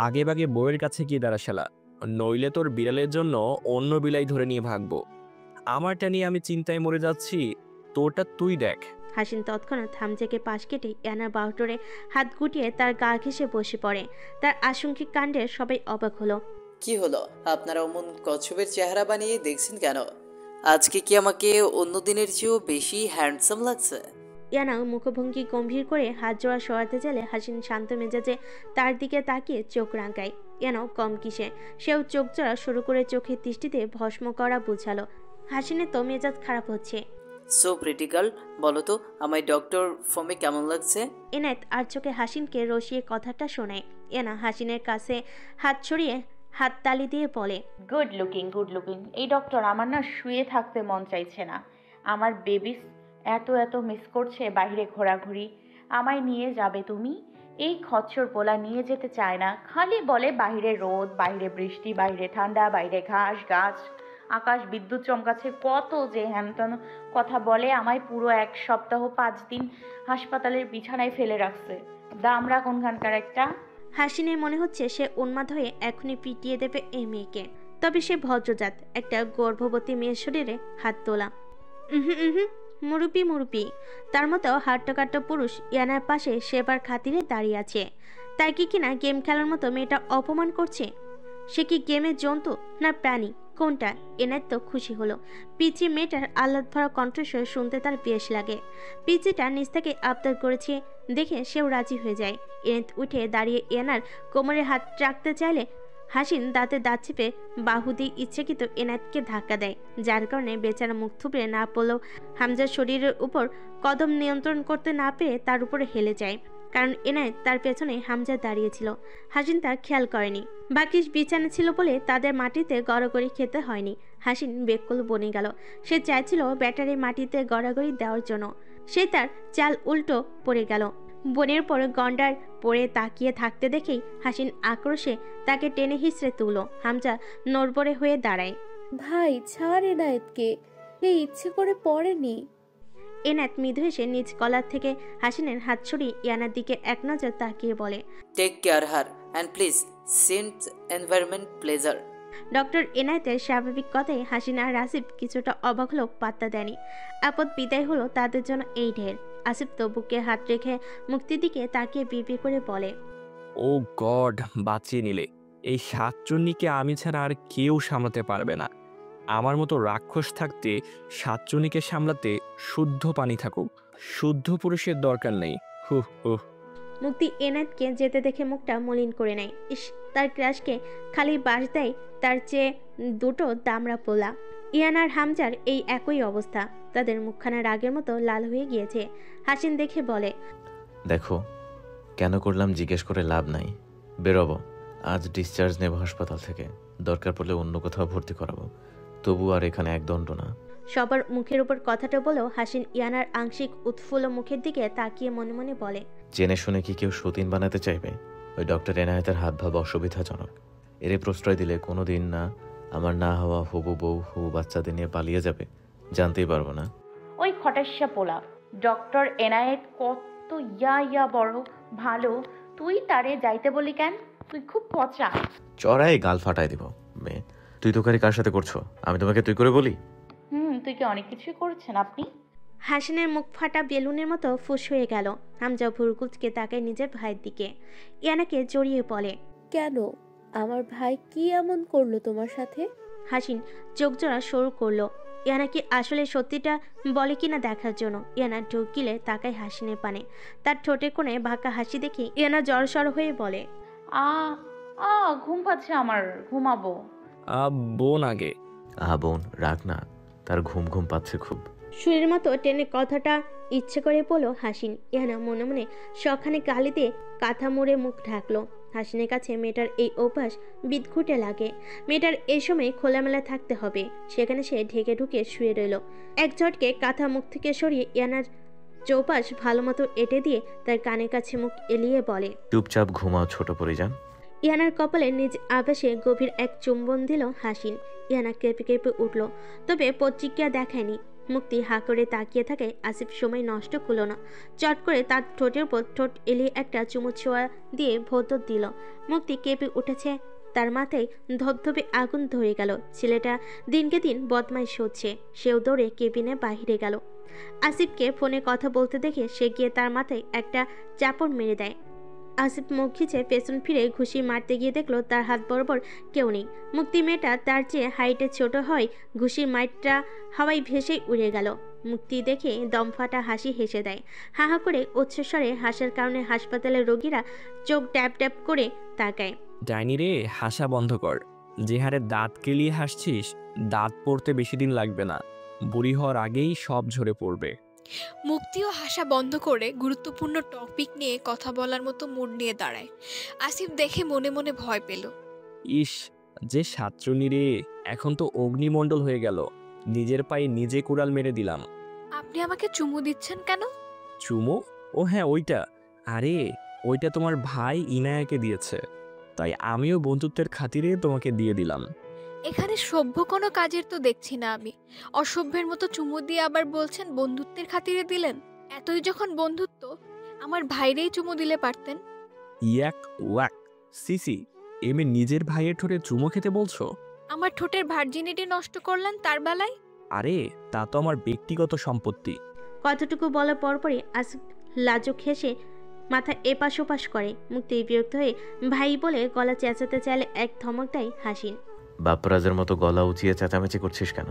আগে বাগে বউয়ের কাছে গিয়ে দাঁড়া শালা, নইলে তোর বিড়ালের জন্য অন্য বিলাই ধরে নিয়ে ভাগবো। আমারটা নিয়ে আমি চিন্তায় মরে যাচ্ছি, তোরটা তুই দেখ। হাসিন তৎক্ষণাৎ হামজাকে পাশ কেটে ইয়ানার বাহুডোরে হাত গুটিয়ে তার গা ঘেঁষে বসে পড়ে। তার আশঙ্কিক কাণ্ডে সবাই অবাক হলো। কি হলো, আপনারা অমন কচ্ছপের চেহারা বানিয়ে দেখছেন কেন? আজকে কি আমাকে অন্য দিনের চেয়েও বেশি হ্যান্ডসাম লাগছে? ইয়ানা মুখভঙ্গি গম্ভীর করে হাত জোড়া সরাতে চাইলে হাসিন শান্ত মেজাজে তার দিকে তাকিয়ে চোখ রাঙায়। ইয়ানাও কম কিসে, সেও চোখ জোড়া শুরু করে চোখের দৃষ্টিতে ভস্ম করা বুঝালো। হাসিনের তো মেজাজ খারাপ হচ্ছে। সো প্রিটি গার্ল, বলো তো আমায় ডক্টর ফর্মে কেমন লাগছে? এনায়েত আর চোখে হাসিনকে রসিয়ে কথাটা শোনায়। ইয়ানা হাসিনের কাছে হাত ছড়িয়ে হাত তালি দিয়ে বলে, গুড লুকিং। এই ডক্টর, আমার না শুয়ে থাকতে মন চাইছে না। আমার বেবিস এত মিস করছে বাইরে ঘোরাঘুরি। আমায় নিয়ে যাবে তুমি? এই খচ্চর পোলা নিয়ে যেতে চায় না, খালি বলে বাইরে রোদ, বাইরে বৃষ্টি, বাইরে ঠান্ডা, বাইরে ঘাস গাছ, আকাশ বিদ্যুৎ চমকাচ্ছে, কত যে হ্যানত্যান কথা বলে। আমায় পুরো 1 সপ্তাহ 5 দিন হাসপাতালের বিছানায় ফেলে রাখছে। দামরা কোনখানকার একটা। হাসিনের মনে হচ্ছে সে উন্মাদ হয়ে এখনই পিটিয়ে দেবে এই মেয়েকে। তবে সে ভদ্রজাত, একটা গর্ভবতী মেয়ের শরীরে হাত তোলা। মুরুপি তার মতো হাট্টকাট্ট পুরুষ ইয়ানার পাশে সেবার খাতিরে দাঁড়িয়ে আছে। তাই কি কিনা গেম খেলার মতো মেয়েটা অপমান করছে? সে কি গেমের জন্তু না প্রাণী, কোনটা? এনায়েত তো খুশি হলো। পিচি মেয়েটার আহ্লাদ ভরা কণ্ঠস্বর শুনতে তার বেশ লাগে। পিচিটা নিজ থেকে আবদার করেছে দেখে সেও রাজি হয়ে যায়। এনায়েত উঠে দাঁড়িয়ে এনার কোমরে হাত রাখতে চাইলে হাসিন দাঁতে দাঁত চেপে বাহু দিয়ে ইচ্ছাকৃত এনায়েতকে ধাক্কা দেয়, যার কারণে বেচারা মুখ থুবড়ে না পড়লেও হামজার শরীরের উপর কদম নিয়ন্ত্রণ করতে না পেরে তার উপরে হেলে যায়। কারণ এনায়েত তার পেছনে হামজা দাঁড়িয়েছিল। হাসিন তা খেয়াল করেনি। বাকি বিছানা ছিল বলে তাদের মাটিতে গড়াগড়ি খেতে হয়নি। হাসিন বেকুল বনে গেল। সে চাইছিল ব্যাটারি মাটিতে গড়াগড়ি দেওয়ার জন্য। সে তার চাল উল্টো পড়ে গেল। বোনের পর গন্ডার পরে তাকিয়ে থাকতে দেখেই হাসিন আক্রোশে তাকে টেনে হিঁচড়ে তুলল। হামজা নড়বড়ে হয়ে দাঁড়ায়। ভাই ছাড় এনায়েতকে, এই ইচ্ছে করে পড়েনি। এনায়েত মৃদু হেসে নিজ কলার থেকে হাসিনের হাত ছড়িয়ে ইয়ানার দিকে এক নজর তাকিয়ে বলে, take care her and please sent environment pleasure. Doctor এনায়েতের স্বাভাবিক কথায় হাসিনা আর আসিফ কিছুটা অবাক হলেও পাত্তা দেয়নি। আপদ বিদায় হলো তাদের জন্য এই ঢের। আসিফ তো বুকে হাত রেখে মুক্তির দিকে তাকিয়ে বিড়বিড় করে বলে, ও গড, বাঁচিয়ে নিলে। এই সাতচন্নিকে আমি ছাড়া আর কেউ সামলাতে পারবে না। আমার মতো রাক্ষস থাকতে সাতচন্নিকে সামলাতে শুদ্ধ পানি থাকুক, শুদ্ধ পুরুষের দরকার নেই। হুহ হুহ। মুক্তি এনায়েতকে যেতে দেখে মুখটা মলিন করে নেয়। ইস, তার ক্রাশকে খালি বাস দেয় তার চেয়ে দুটো দামড়া পোলা। ইয়ান আর হামজার এই একই অবস্থা, তাদের মুখখানা রাগের মতো লাল হয়ে গিয়েছে। হাসিন দেখে বলে, দেখো, কেন করলাম জিজ্ঞেস করে লাভ নাই। বেরোবো, আজ ডিসচার্জ নেব হাসপাতাল থেকে, দরকার পড়লে অন্য কোথাও ভর্তি করাবো, তবু আর এখানে এক দণ্ড না। সবার মুখের উপর কথাটা বলেও হাসিন ইয়ানার আংশিক উৎফুল্ল মুখের দিকে তাকিয়ে মনে মনে বলে, জেনে শুনে কি কেউ সতীন বানাতে চাইবে? ওই ডক্টর এনায়েতের হাত ভাব অসুবিধাজনক। এরে প্রশ্রয় দিলে কোনো দিন না আমার না হওয়া হবু বউ হবু বাচ্চাদের নিয়ে পালিয়ে যাবে, জানতেই পারবো না। ওই খটাস্যা পোলা ডক্টর এনায়েত কত ইয়া বড় ভালো, তুই তারে যাইতে বলি কেন? তুই খুব পচা। চড়াই গাল ফাটাই দিব। মেয়ে, তুই তোকারি কার সাথে করছো? আমি তোমাকে তুই করে বলি? তুই কি অনেক কিছুই করছেন আপনি? হাসিনের মুখ ফাটা বেলুনের মতো ফুস হয়ে গেল। হামজা ভুরকুচকে তাকায় নিজের ভাইয়ের দিকে। ইয়ানাকে জড়িয়ে বলে, কেন? আমার ভাই কি এমন করলো তোমার সাথে? হাসিন চোখ জোড়া শুরু করলো ইয়ানা কি আসলে সত্যিটা বলে কিনা দেখার জন্য। ইয়ানা ঢোক গিলে তাকায় হাসিনের পানে। তার ঠোঁটের কোণে বাঁকা হাসি দেখে ইয়ানা জড়সড় হয়ে বলে, আ আ ঘুম পাচ্ছে আমার, ঘুমাবো। বোন আগে। বোন রাগ না, তার ঘুম ঘুম পাচ্ছে খুব। শুয়ের মতো টেনে কথাটা ইচ্ছে করে বলো হাসিন। ইয়ানা মনে মনে সখানে গালি দিয়ে কাঁথা মুড়ে মুখ ঢাকলো। হাসিনের কাছে মেয়েটার এই অভ্যাস বিদঘুটে লাগে। মেয়েটার এই সময় খোলামেলা থাকতে হবে, সেখানে সে ঢেকে ঢুকে শুয়ে রইল। এক ঝটকে কাঁথা মুখ থেকে সরিয়ে ইয়ানার চৌপাশ ভালো মতো এঁটে দিয়ে তার কানের কাছে মুখ এলিয়ে বলে, চুপচাপ ঘুমাও ছোট পরিজান। ইয়ানার কপালে নিজ আবেশে গভীর এক চুম্বন দিল হাসিন। ইয়ানা কেঁপে কেঁপে উঠল, তবে প্রতিক্রিয়া দেখায়নি। মুক্তি হা করে তাকিয়ে থাকে। আসিফ সময় নষ্ট করল না, চট করে তার ঠোঁটের উপর ঠোঁট এলিয়ে একটা চুমু ছোঁয়া দিয়ে ভোতর দিল। মুক্তি কেঁপে উঠেছে, তার মাথায় ধবধবে আগুন ধরে গেল। ছেলেটা দিনকে দিন বদমাইশ হচ্ছে। সেও দৌড়ে কেবিনে বাহিরে গেল। আসিফকে ফোনে কথা বলতে দেখে সে গিয়ে তার মাথায় একটা চাপড় মেরে দেয়। আসিফ মুখ খিচে পেছন ফিরে ঘুষি মারতে গিয়ে দেখলো তার হাত বরাবর কেউ নেই। মুক্তি মেয়েটা তার চেয়ে হাইটে ছোট হয়, ঘুষির মাইটটা হাওয়ায় ভেসেই উড়ে গেল। মুক্তি দেখে দমফাটা হাসি হেসে দেয়। হা হা করে উচ্চস্বরে হাসার কারণে হাসপাতালের রোগীরা চোখ ড্যাব ড্যাব করে তাকায়। ডাইনি রে, হাসা বন্ধ কর। যে হারে দাঁত কেলিয়ে হাসছিস, দাঁত পড়তে বেশি দিন লাগবে না। বুড়ি হওয়ার আগেই সব ঝরে পড়বে। মুক্তিও হাসা বন্ধ করে গুরুত্বপূর্ণ টপিক নিয়ে কথা বলার মতো মুড নিয়ে দাঁড়ায়। আসিফ দেখে মনে মনে ভয় পেল। ইস, যে সাতচুনি রে, এখন তো অগ্নিমণ্ডল হয়ে গেল। নিজের পায়ে নিজে কুড়াল মেরে দিলাম। আপনি আমাকে চুমু দিচ্ছেন কেন? চুমু? ও হ্যাঁ, ওইটা। আরে ওইটা তোমার ভাই ইনায়াকে দিয়েছে, তাই আমিও বন্ধুত্বের খাতিরে তোমাকে দিয়ে দিলাম। এখানে সভ্য কোনো কাজের তো দেখছি না আমি। অসভ্যের মতো চুমু দিয়ে আবার বলছেন বন্ধুত্বের খাতিরে দিলেন। এতই যখন বন্ধুত্ব, আমার ভাইরেই চুমু দিলে পারতেন। ইয়াক ওয়াক, সিসি, এমে নিজের ভাইয়ের ঠোঁটে চুমো খেতে বলছো? আমার ঠোঁটের ভার্জিনিটি নষ্ট করলেন তার বেলায়। আরে তা তো আমার ব্যক্তিগত সম্পত্তি। কতটুকু বলার পরপরই আসিফ লাজুক হেসে মাথা এপাশ ওপাশ করে। মুক্তি বিরক্ত হয়ে ভাই বলে গলা চেঁচাতে চাইলে এক ধমক দেয় হাসিন। বাপরাজের মতো গলা উঁচিয়ে চেঁচামেচি করছিস কেন?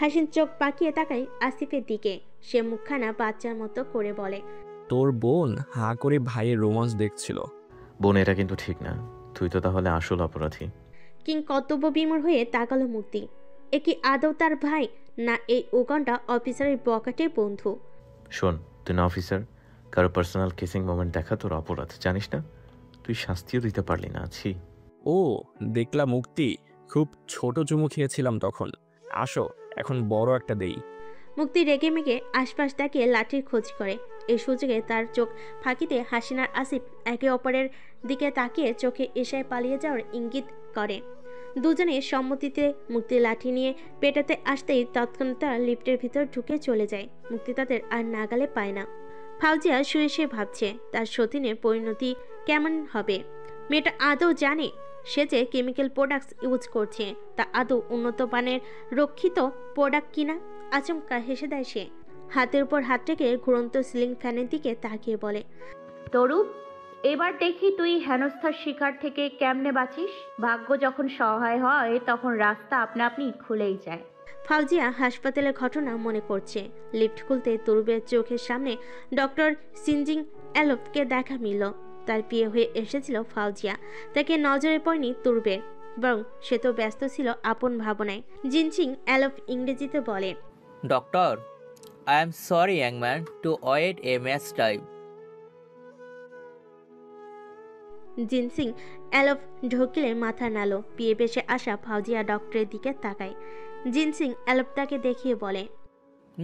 হাসিন চোখ পাকিয়ে তাকায় আসিফের দিকে। সে মুখখানা বাচ্চার মতো করে বলে, তোর বোন হা করে ভাইয়ের রোমান্স দেখছিল। বোন, এটা কিন্তু ঠিক না। তুই তো তাহলে আসল অপরাধী। কিং কর্তব্য বিমূঢ় হয়ে তাকালো মুক্তি। এ কি আদৌ তার ভাই, না এই উগান্ডা অফিসারের বকাটের বন্ধু? শোন, তুই না অফিসার, কারো পার্সোনাল কিসিং মোমেন্ট দেখা তোর অপরাধ, জানিস না? তুই শাস্তিও দিতে পারলি না। আছি ও দেখলাম মুক্তি, খুব ছোট চুমু খেয়েছিলাম তখন। আসো এখন বড় একটা দেই। মুক্তি রেগে মেগে আশপাশ তাকিয়ে লাঠির খোঁজ করে। এই সুযোগে তার চোখ ফাঁকিতে হাসিনার আসিফ একে অপরের দিকে তাকিয়ে চোখে এশায় পালিয়ে যাওয়ার ইঙ্গিত করে। দুজনে সম্মতিতে মুক্তি লাঠি নিয়ে পেটাতে আসতেই তৎক্ষণাৎ তারা লিফটের ভিতর ঢুকে চলে যায়। মুক্তি তাদের আর নাগালে পায় না। ফাউজিয়া শুয়ে শুয়ে ভাবছে তার সতীনের পরিণতি কেমন হবে। মেয়েটা আদৌ জানে সে যে কেমিক্যাল প্রোডাক্টস ইউজ করছে তা আদৌ উন্নত মানের রক্ষিত প্রোডাক্ট কিনা। আচমকা হেসে দেয় সে। হাতের উপর হাত রেখে ঘুরন্ত সিলিং ফ্যানের দিকে তাকিয়ে বলে, তরুপ, এবার দেখি তুই হেনস্থার শিকার থেকে কেমনে বাঁচিস। ভাগ্য যখন সহায় হয় তখন রাস্তা আপনা আপনি খুলেই যায়। ফাউজিয়া হাসপাতালের ঘটনা মনে করছে। লিফট খুলতে তরুবের চোখের সামনে ডক্টর সিনজিং এলফকে দেখা মিলল। তার বিয়ে হয়ে এসেছিল ফাউজিয়া, তাকে নজরে পড়েনি তরুবের, বরং সে তো ব্যস্ত ছিল আপন ভাবনায়। জিনসিং এলফ ইংরেজিতে বলে, doctor, I am sorry young man to wait a much time. জিনসিং এলফ ঢোকিলে মাথা নাড়ল। বিয়ে বেশে আসা ফাউজিয়া ডক্টরের দিকে তাকায়। জিনসিং এলফ তাকে দেখিয়ে বলে,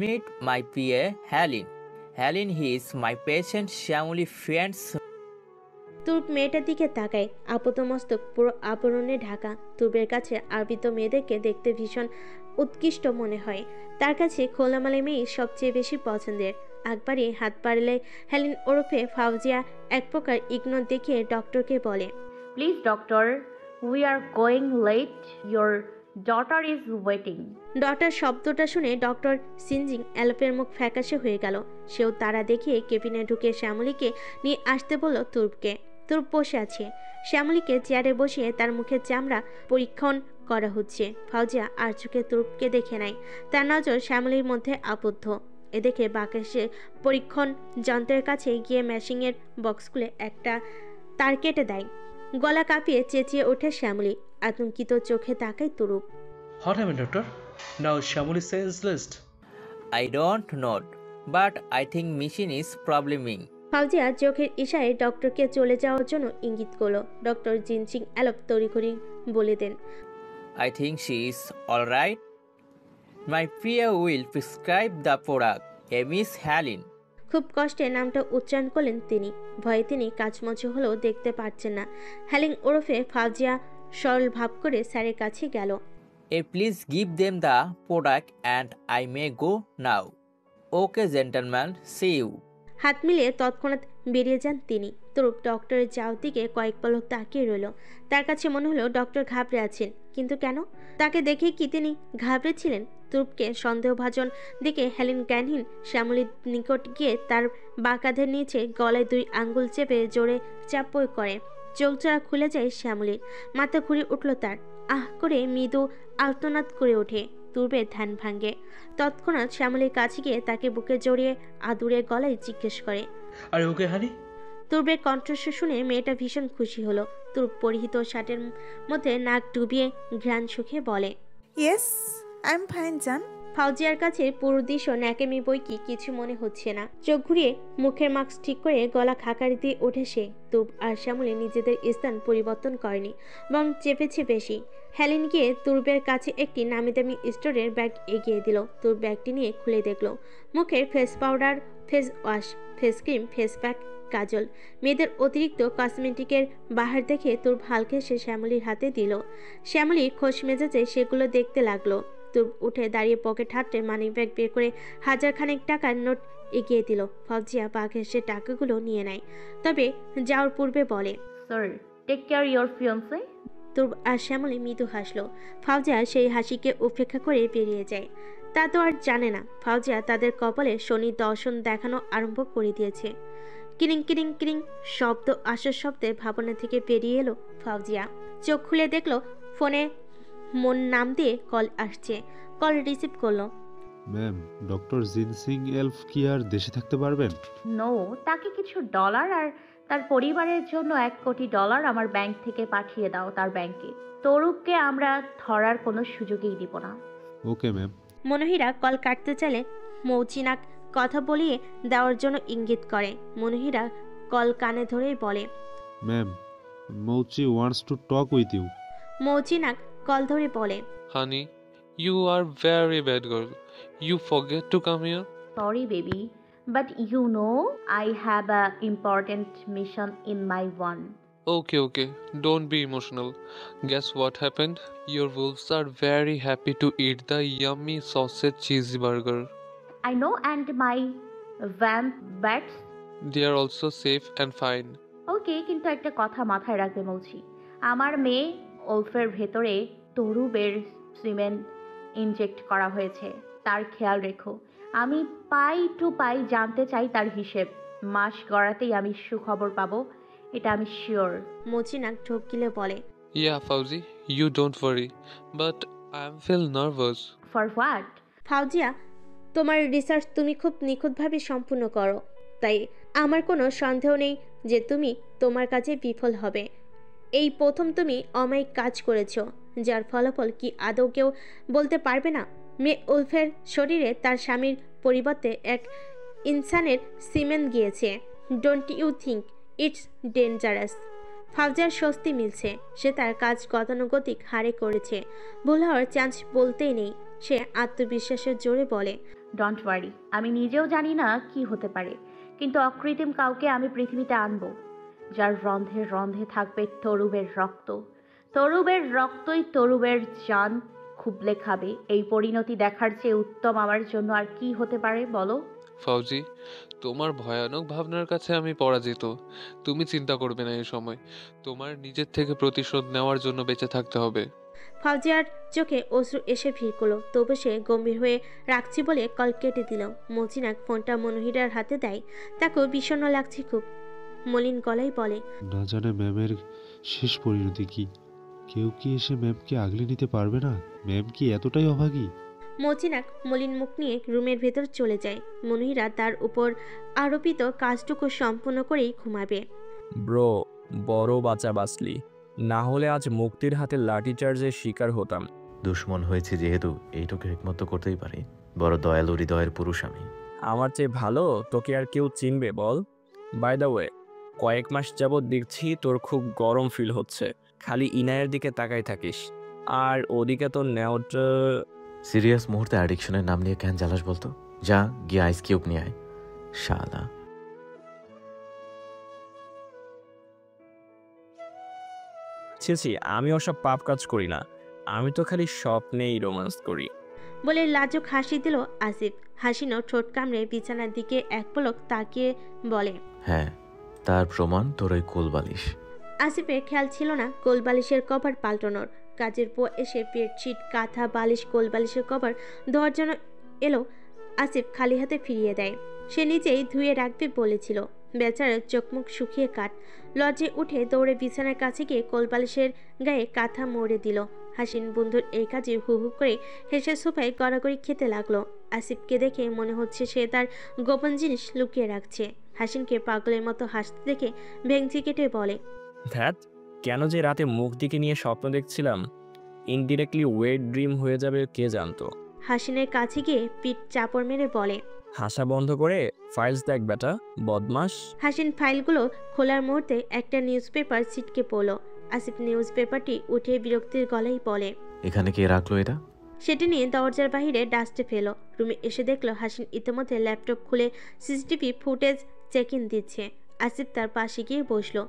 মিট মাই পিএ হ্যালিন। হ্যালিন he is my patient Shyamali friends. তুর্ব মেয়েটার দিকে তাকায়। আপাতমস্তক পুরো আবরণে ঢাকা। তুর্বের কাছে আবৃত মেয়েদেরকে দেখতে ভীষণ উৎকৃষ্ট মনে হয়। তার কাছে খোলামালে মেয়ে সবচেয়ে বেশি পছন্দের। একবারই হাত বাড়ালে হেলিন ওরফে ফাউজিয়া এক প্রকার ইগনোর দেখিয়ে ডক্টরকে বলে, please doctor, we are going late, your daughter is waiting. Doctor শব্দটা শুনে ডক্টর সিনজিং এলফের মুখ ফ্যাকাশে হয়ে গেল। সেও তারা দেখিয়ে কেবিনে ঢুকে শ্যামলীকে নিয়ে আসতে বলল তুর্বকে। তুর্ব বসে আছে। শ্যামলীকে চেয়ারে বসিয়ে তার মুখের চামড়া পরীক্ষণ করা হচ্ছে। ফাউজিয়া আর চোখে তুর্বকে দেখে নেয়। তার নজর শ্যামলীর মধ্যে আবদ্ধ। এ দেখে বাঁকে পরীক্ষণ যন্ত্রের কাছে গিয়ে মেশিনের বক্স খুলে একটা তার কেটে দেয়। গলা কাঁপিয়ে চেঁচিয়ে ওঠে শ্যামলী। আতঙ্কিত চোখে তাকায় তুরুপ। What happened, doctor? Now Shamuli says list. I don't know, but I think machine is probleming. Fauzia চোখের ইশারায় ডক্টরকে চলে যাওয়ার জন্য ইঙ্গিত করলো। ডক্টর জিনসিং এলফ তড়িঘড়ি বলে দেন, I think she is all right. My PA will prescribe the product. A Miss Helen. খুব কষ্টে নামটা উচ্চারণ করলেন তিনি। ভয়ে তিনি কাচমচে হলেও দেখতে পাচ্ছেন না। হ্যালিং ওরফে ফাউজিয়া সরল ভাব করে স্যারের কাছে গেল। Please give them the product and I may go now. Okay, gentlemen, see you. হাত মিলিয়ে তৎক্ষণাৎ বেরিয়ে যান তিনি। তরুপ ডক্টরের যাওয়ার দিকে কয়েক পলক তাকিয়ে রইল। তার কাছে মনে হলো ডক্টর ঘাবড়ে আছেন, কিন্তু কেন? তাকে দেখে কি তিনি ঘাবড়েছিলেন? তরুপকে সন্দেহভাজন দিকে হেলেন জ্ঞানহীন শ্যামলীর নিকট গিয়ে তার বাঁ কাঁধের নিচে গলায় 2 আঙ্গুল চেপে জোরে চাপ প্রয়োগ করে। চোখজোড়া খুলে যায় শ্যামলীর। মাথা ঘুরে উঠল তার। আহ করে মৃদু আর্তনাদ করে ওঠে। তুর্বের ধ্যান ভাঙ্গে। তৎক্ষণাৎ শ্যামলীর কাছে গিয়ে তাকে বুকে জড়িয়ে আদুরে গলায় জিজ্ঞেস করে, আর ওকে হানি? তুর্বের কণ্ঠস্বর শুনে মেয়েটা ভীষণ খুশি হলো। তুর্ব পরিহিত শার্টের মধ্যে নাক ডুবিয়ে ঘ্রাণ সুখে বলে, ইয়েস, আই এম ফাইন জান। ফাউজিয়ার কাছে পুরো দৃশ্য ন্যাকেমি বই কি কিছু মনে হচ্ছে না। চোখ ঘুরিয়ে মুখের মাস্ক ঠিক করে গলা খাকারি দিয়ে ওঠে সে। তুর্ব আর শ্যামলী নিজেদের স্থান পরিবর্তন করেনি, বরং চেপেছে বেশি। হেলেন গিয়ে তুর্বের কাছে একটি নামি দামি স্টোরের ব্যাগ এগিয়ে দিল। তুর্ব ব্যাগটি নিয়ে খুলে দেখলো মুখের face powder, face wash, face cream, face pack, kajal, মেয়েদের অতিরিক্ত কসমেটিকের বাহার দেখে তুর্ব হালকা সে শ্যামলীর হাতে দিল। শ্যামলী খোশ মেজাজে সেগুলো দেখতে লাগলো। তুর্ব উঠে দাঁড়িয়ে পকেট হাতে মানি ব্যাগ বের করে 1000 খানেক টাকার নোট এগিয়ে দিল। ফাউজিয়া বাঘে সে টাকাগুলো নিয়ে নেয়, তবে যাওয়ার পূর্বে বলে, sir, take care your fiancee. তুর্ব আর শ্যামলী মৃদু হাসলো। ফাউজিয়া সেই হাসিকে উপেক্ষা করে বেরিয়ে যায়। তা তো আর জানে না ফাউজিয়া তাদের কপালে শনি দর্শন দেখানো আরম্ভ করে দিয়েছে। কিরিং কিরিং কিরিং শব্দ আসার শব্দে ভাবনা থেকে বেরিয়ে এলো ফাউজিয়া। চোখ খুলে দেখলো ফোনে মন নাম দিয়ে কল আসছে। কল রিসিভ করলো। ম্যাম, ডক্টর জিনসিং এলফ কি আর দেশে থাকতে পারবেন? নো, তাকে কিছু ডলার আর তার পরিবারের জন্য $1 কোটি আমার ব্যাংক থেকে পাঠিয়ে দাও তার ব্যাংকে। তরুপকে আমরা ধরার কোনো সুযোগই দিব না। Okay ma'am. মনোহীরা কল কাটতে চাইলে মৌচিনাক কথা বলিয়ে দেওয়ার জন্য ইঙ্গিত করে। মনোহীরা কল কানে ধরেই বলে, ma'am, Mouchi wants to talk with you. মৌচিনাক কল ধরে বলে, Honey, you are very bad girl. You forget to come here. Sorry baby, But you know, I have a important mission in my one. Okay, don't be emotional. Guess what happened? Your wolves are very happy to eat the yummy sausage cheeseburger. I know, and my vamp bats. They are also safe and fine. ওকে, কিন্তু একটা কথা মাথায় রাখবে বলছি। আমার মেয়ে ওলফের ভেতরে তরুবের cement inject করা হয়েছে, তার খেয়াল রেখো। আমি পাই টু পাই জানতে চাই তার হিসেব। মাস গড়াতেই আমি সুখবর পাবো, এটা আমি শিওর। মুচি নাক ঢোক গিলে বলে, Yeah, Fauzi, you don't worry. But I feel nervous. For what? Fauzia, তোমার রিসার্চ তুমি খুব নিখুঁতভাবে সম্পূর্ণ করো, তাই আমার কোনো সন্দেহ নেই যে তুমি তোমার কাজে বিফল হবে। এই প্রথম তুমি অমায়িক কাজ করেছো, যার ফলাফল কি আদৌ কেউ বলতে পারবে না। মেয়ে উলফের শরীরে তার স্বামীর পরিবর্তে এক ইনসানের সিমেন্ট গিয়েছে। Don't you think it's dangerous? ফাউজিয়ার স্বস্তি মিলছে, সে তার কাজ গতানুগতিক হারে করেছে, ভুল হওয়ার চান্স বলতেই নেই। সে আত্মবিশ্বাসের জোরে বলে, ডোন্ট ওয়ারি, আমি নিজেও জানি না কি হতে পারে, কিন্তু অকৃত্রিম কাউকে আমি পৃথিবীতে আনবো, যার রন্ধে রন্ধে থাকবে তরুবের রক্ত। তরুবের রক্তই তরুবের জান খুবলে খাবে। এই পরিণতি দেখার চেয়ে উত্তম আমার জন্য আর কি হতে পারে বলো? ফাউজি, তোমার ভয়ানক ভাবনার কাছে আমি পরাজিত। তুমি চিন্তা করবে না এই সময়। তোমার নিজের থেকে প্রতিশোধ নেওয়ার জন্য বেঁচে থাকতে হবে। ফাউজিয়ার চোখে অশ্রু এসে ভিড় করলো, তবু সে গম্ভীর হয়ে রাখছি বলে কল কেটে দিল। মচিনাক ফোনটা মনোহীরার হাতে দেয়, তাকেও বিষণ্ণ লাগছে খুব। মলিন গলায় বলে, না জানে ম্যামের শেষ পরিণতি কি? কেউ কি এসে ম্যামকে আগলে নিতে পারবে না? ম্যাম কি এতটাই অভাগী? মচিনাক মলিন মুখ নিয়ে রুমের ভেতর চলে যায়। মনোহীরা তার উপর আরোপিত কাজটুকু সম্পূর্ণ করেই ঘুমাবে। ব্রো, বড় বাঁচা বাঁচলি, না হলে আজ মুক্তির হাতে লাঠিচার্জের শিকার হতাম। দুশ্মন হয়েছে যেহেতু এইটুকু একমত করতেই পারি। বড় দয়ালু হৃদয়ের পুরুষ আমি। আমার চেয়ে ভালো তোকে আর কেউ চিনবে বল? বাই দ্য ওয়ে, কয়েক মাস যাবৎ দেখছি তোর খুব গরম ফিল হচ্ছে, খালি ইনায়ের দিকে তাকাই থাকিস, আর ওদিকে তোর নেওয়াটা। সিরিয়াস মুহূর্তে অ্যাডিকশনের নাম নিয়ে কেন জ্বালাস বলতো? যা গিয়ে আইস কিউব নিয়ে আয় শালা। ছি, আমি ওসব পাপ কাজ করি না, আমি তো খালি স্বপ্নেই রোম্যান্স করি বলে লাজুক হাসি দিল আসিফ। হাসিনো ঠোঁট কামড়ে বিছানার দিকে এক পলক তাকিয়ে বলে, হ্যাঁ, তার প্রমাণ তোর ওই কোলবালিশ। আসিফের খেয়াল ছিল না কোলবালিশের কভার পাল্টানোর। কাজের পর এসে বেডশিট, কাঁথা, বালিশ, কোলবালিশের কভার ধোয়ার জন্য এলো। আসিফ খালি হাতে ফিরিয়ে দেয়। সে নিজেই ধুয়ে রাখবে বলেছিল। বেচারার চোখমুখ শুকিয়ে কাট। লজ্জে উঠে দৌড়ে বিছানার কাছে গিয়ে কোলবালিশের গায়ে কাঁথা মোড়ে দিল। হাসিন বন্ধুর এই কাজে হু হু করে হেসে সোফায় গড়াগড়ি খেতে লাগলো। আসিফকে দেখে মনে হচ্ছে সে তার গোপন জিনিস লুকিয়ে রাখছে। হাসিনকে পাগলের মতো হাসতে দেখে ভেঙচি কেটে বলে, ধ্যাত, কেন যে রাতে মুখ দিকে নিয়ে স্বপ্ন দেখছিলাম, ইনডিরেক্টলি ওয়েট ড্রিম হয়ে যাবে কে জানতো। হাসিনের কাছে গিয়ে পিঠ চাপড় মেরে বলে, হাসা বন্ধ করে ফাইলস দেখ বেটা, বদমাস। হাসিন ফাইলগুলো খোলার মুহূর্তে একটা নিউজ পেপার ছিটকে পড়ল। আসিফ নিউজ পেপারটি উঠে বিরক্তির গলায় বলে, এখানে কে রাখলো এটা? সেটি নিয়ে দরজার বাহিরে ডাস্টে ফেলো। রুমে এসে দেখলো হাসিন ইতিমধ্যে ল্যাপটপ খুলে সিসিটিভি ফুটেজ চেক ইন দিচ্ছে। আসিফ তার পাশে গিয়ে বসলো।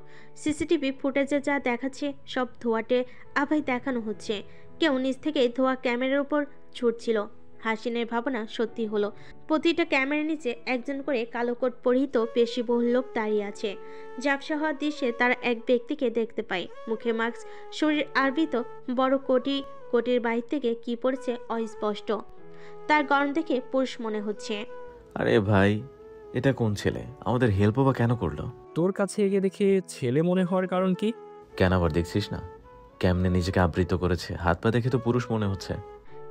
সিসিটিভি ফুটেজে যা দেখাচ্ছে সব ধোয়াটে আভাই দেখানো হচ্ছে। কেউ নিচ থেকে ধোয়া ক্যামেরার উপর ছুটছিল। হাসিনের ভাবনা সত্যি হলো। প্রতিটা ক্যামেরার নিচে একজন করে কালো কোট পরিহিত পেশিবহুল লোক দাঁড়িয়ে আছে। ঝাপসা হওয়ার দৃশ্যে তারা এক ব্যক্তিকে দেখতে পায়, মুখে মাস্ক, শরীর আবৃত, বড় কোটির বাইর থেকে কি পড়েছে অস্পষ্ট। তার গরম দেখে পুরুষ মনে হচ্ছে। আরে ভাই, এটা কোন ছেলে? আমাদের হেল্প বা কেন করলো? তোর কাছে এগিয়ে দেখে ছেলে মনে হওয়ার কারণ কি? কেন আবার দেখছিস না কেমনে নিজেকে আবৃত করেছে? হাত পা দেখে তো পুরুষ মনে হচ্ছে,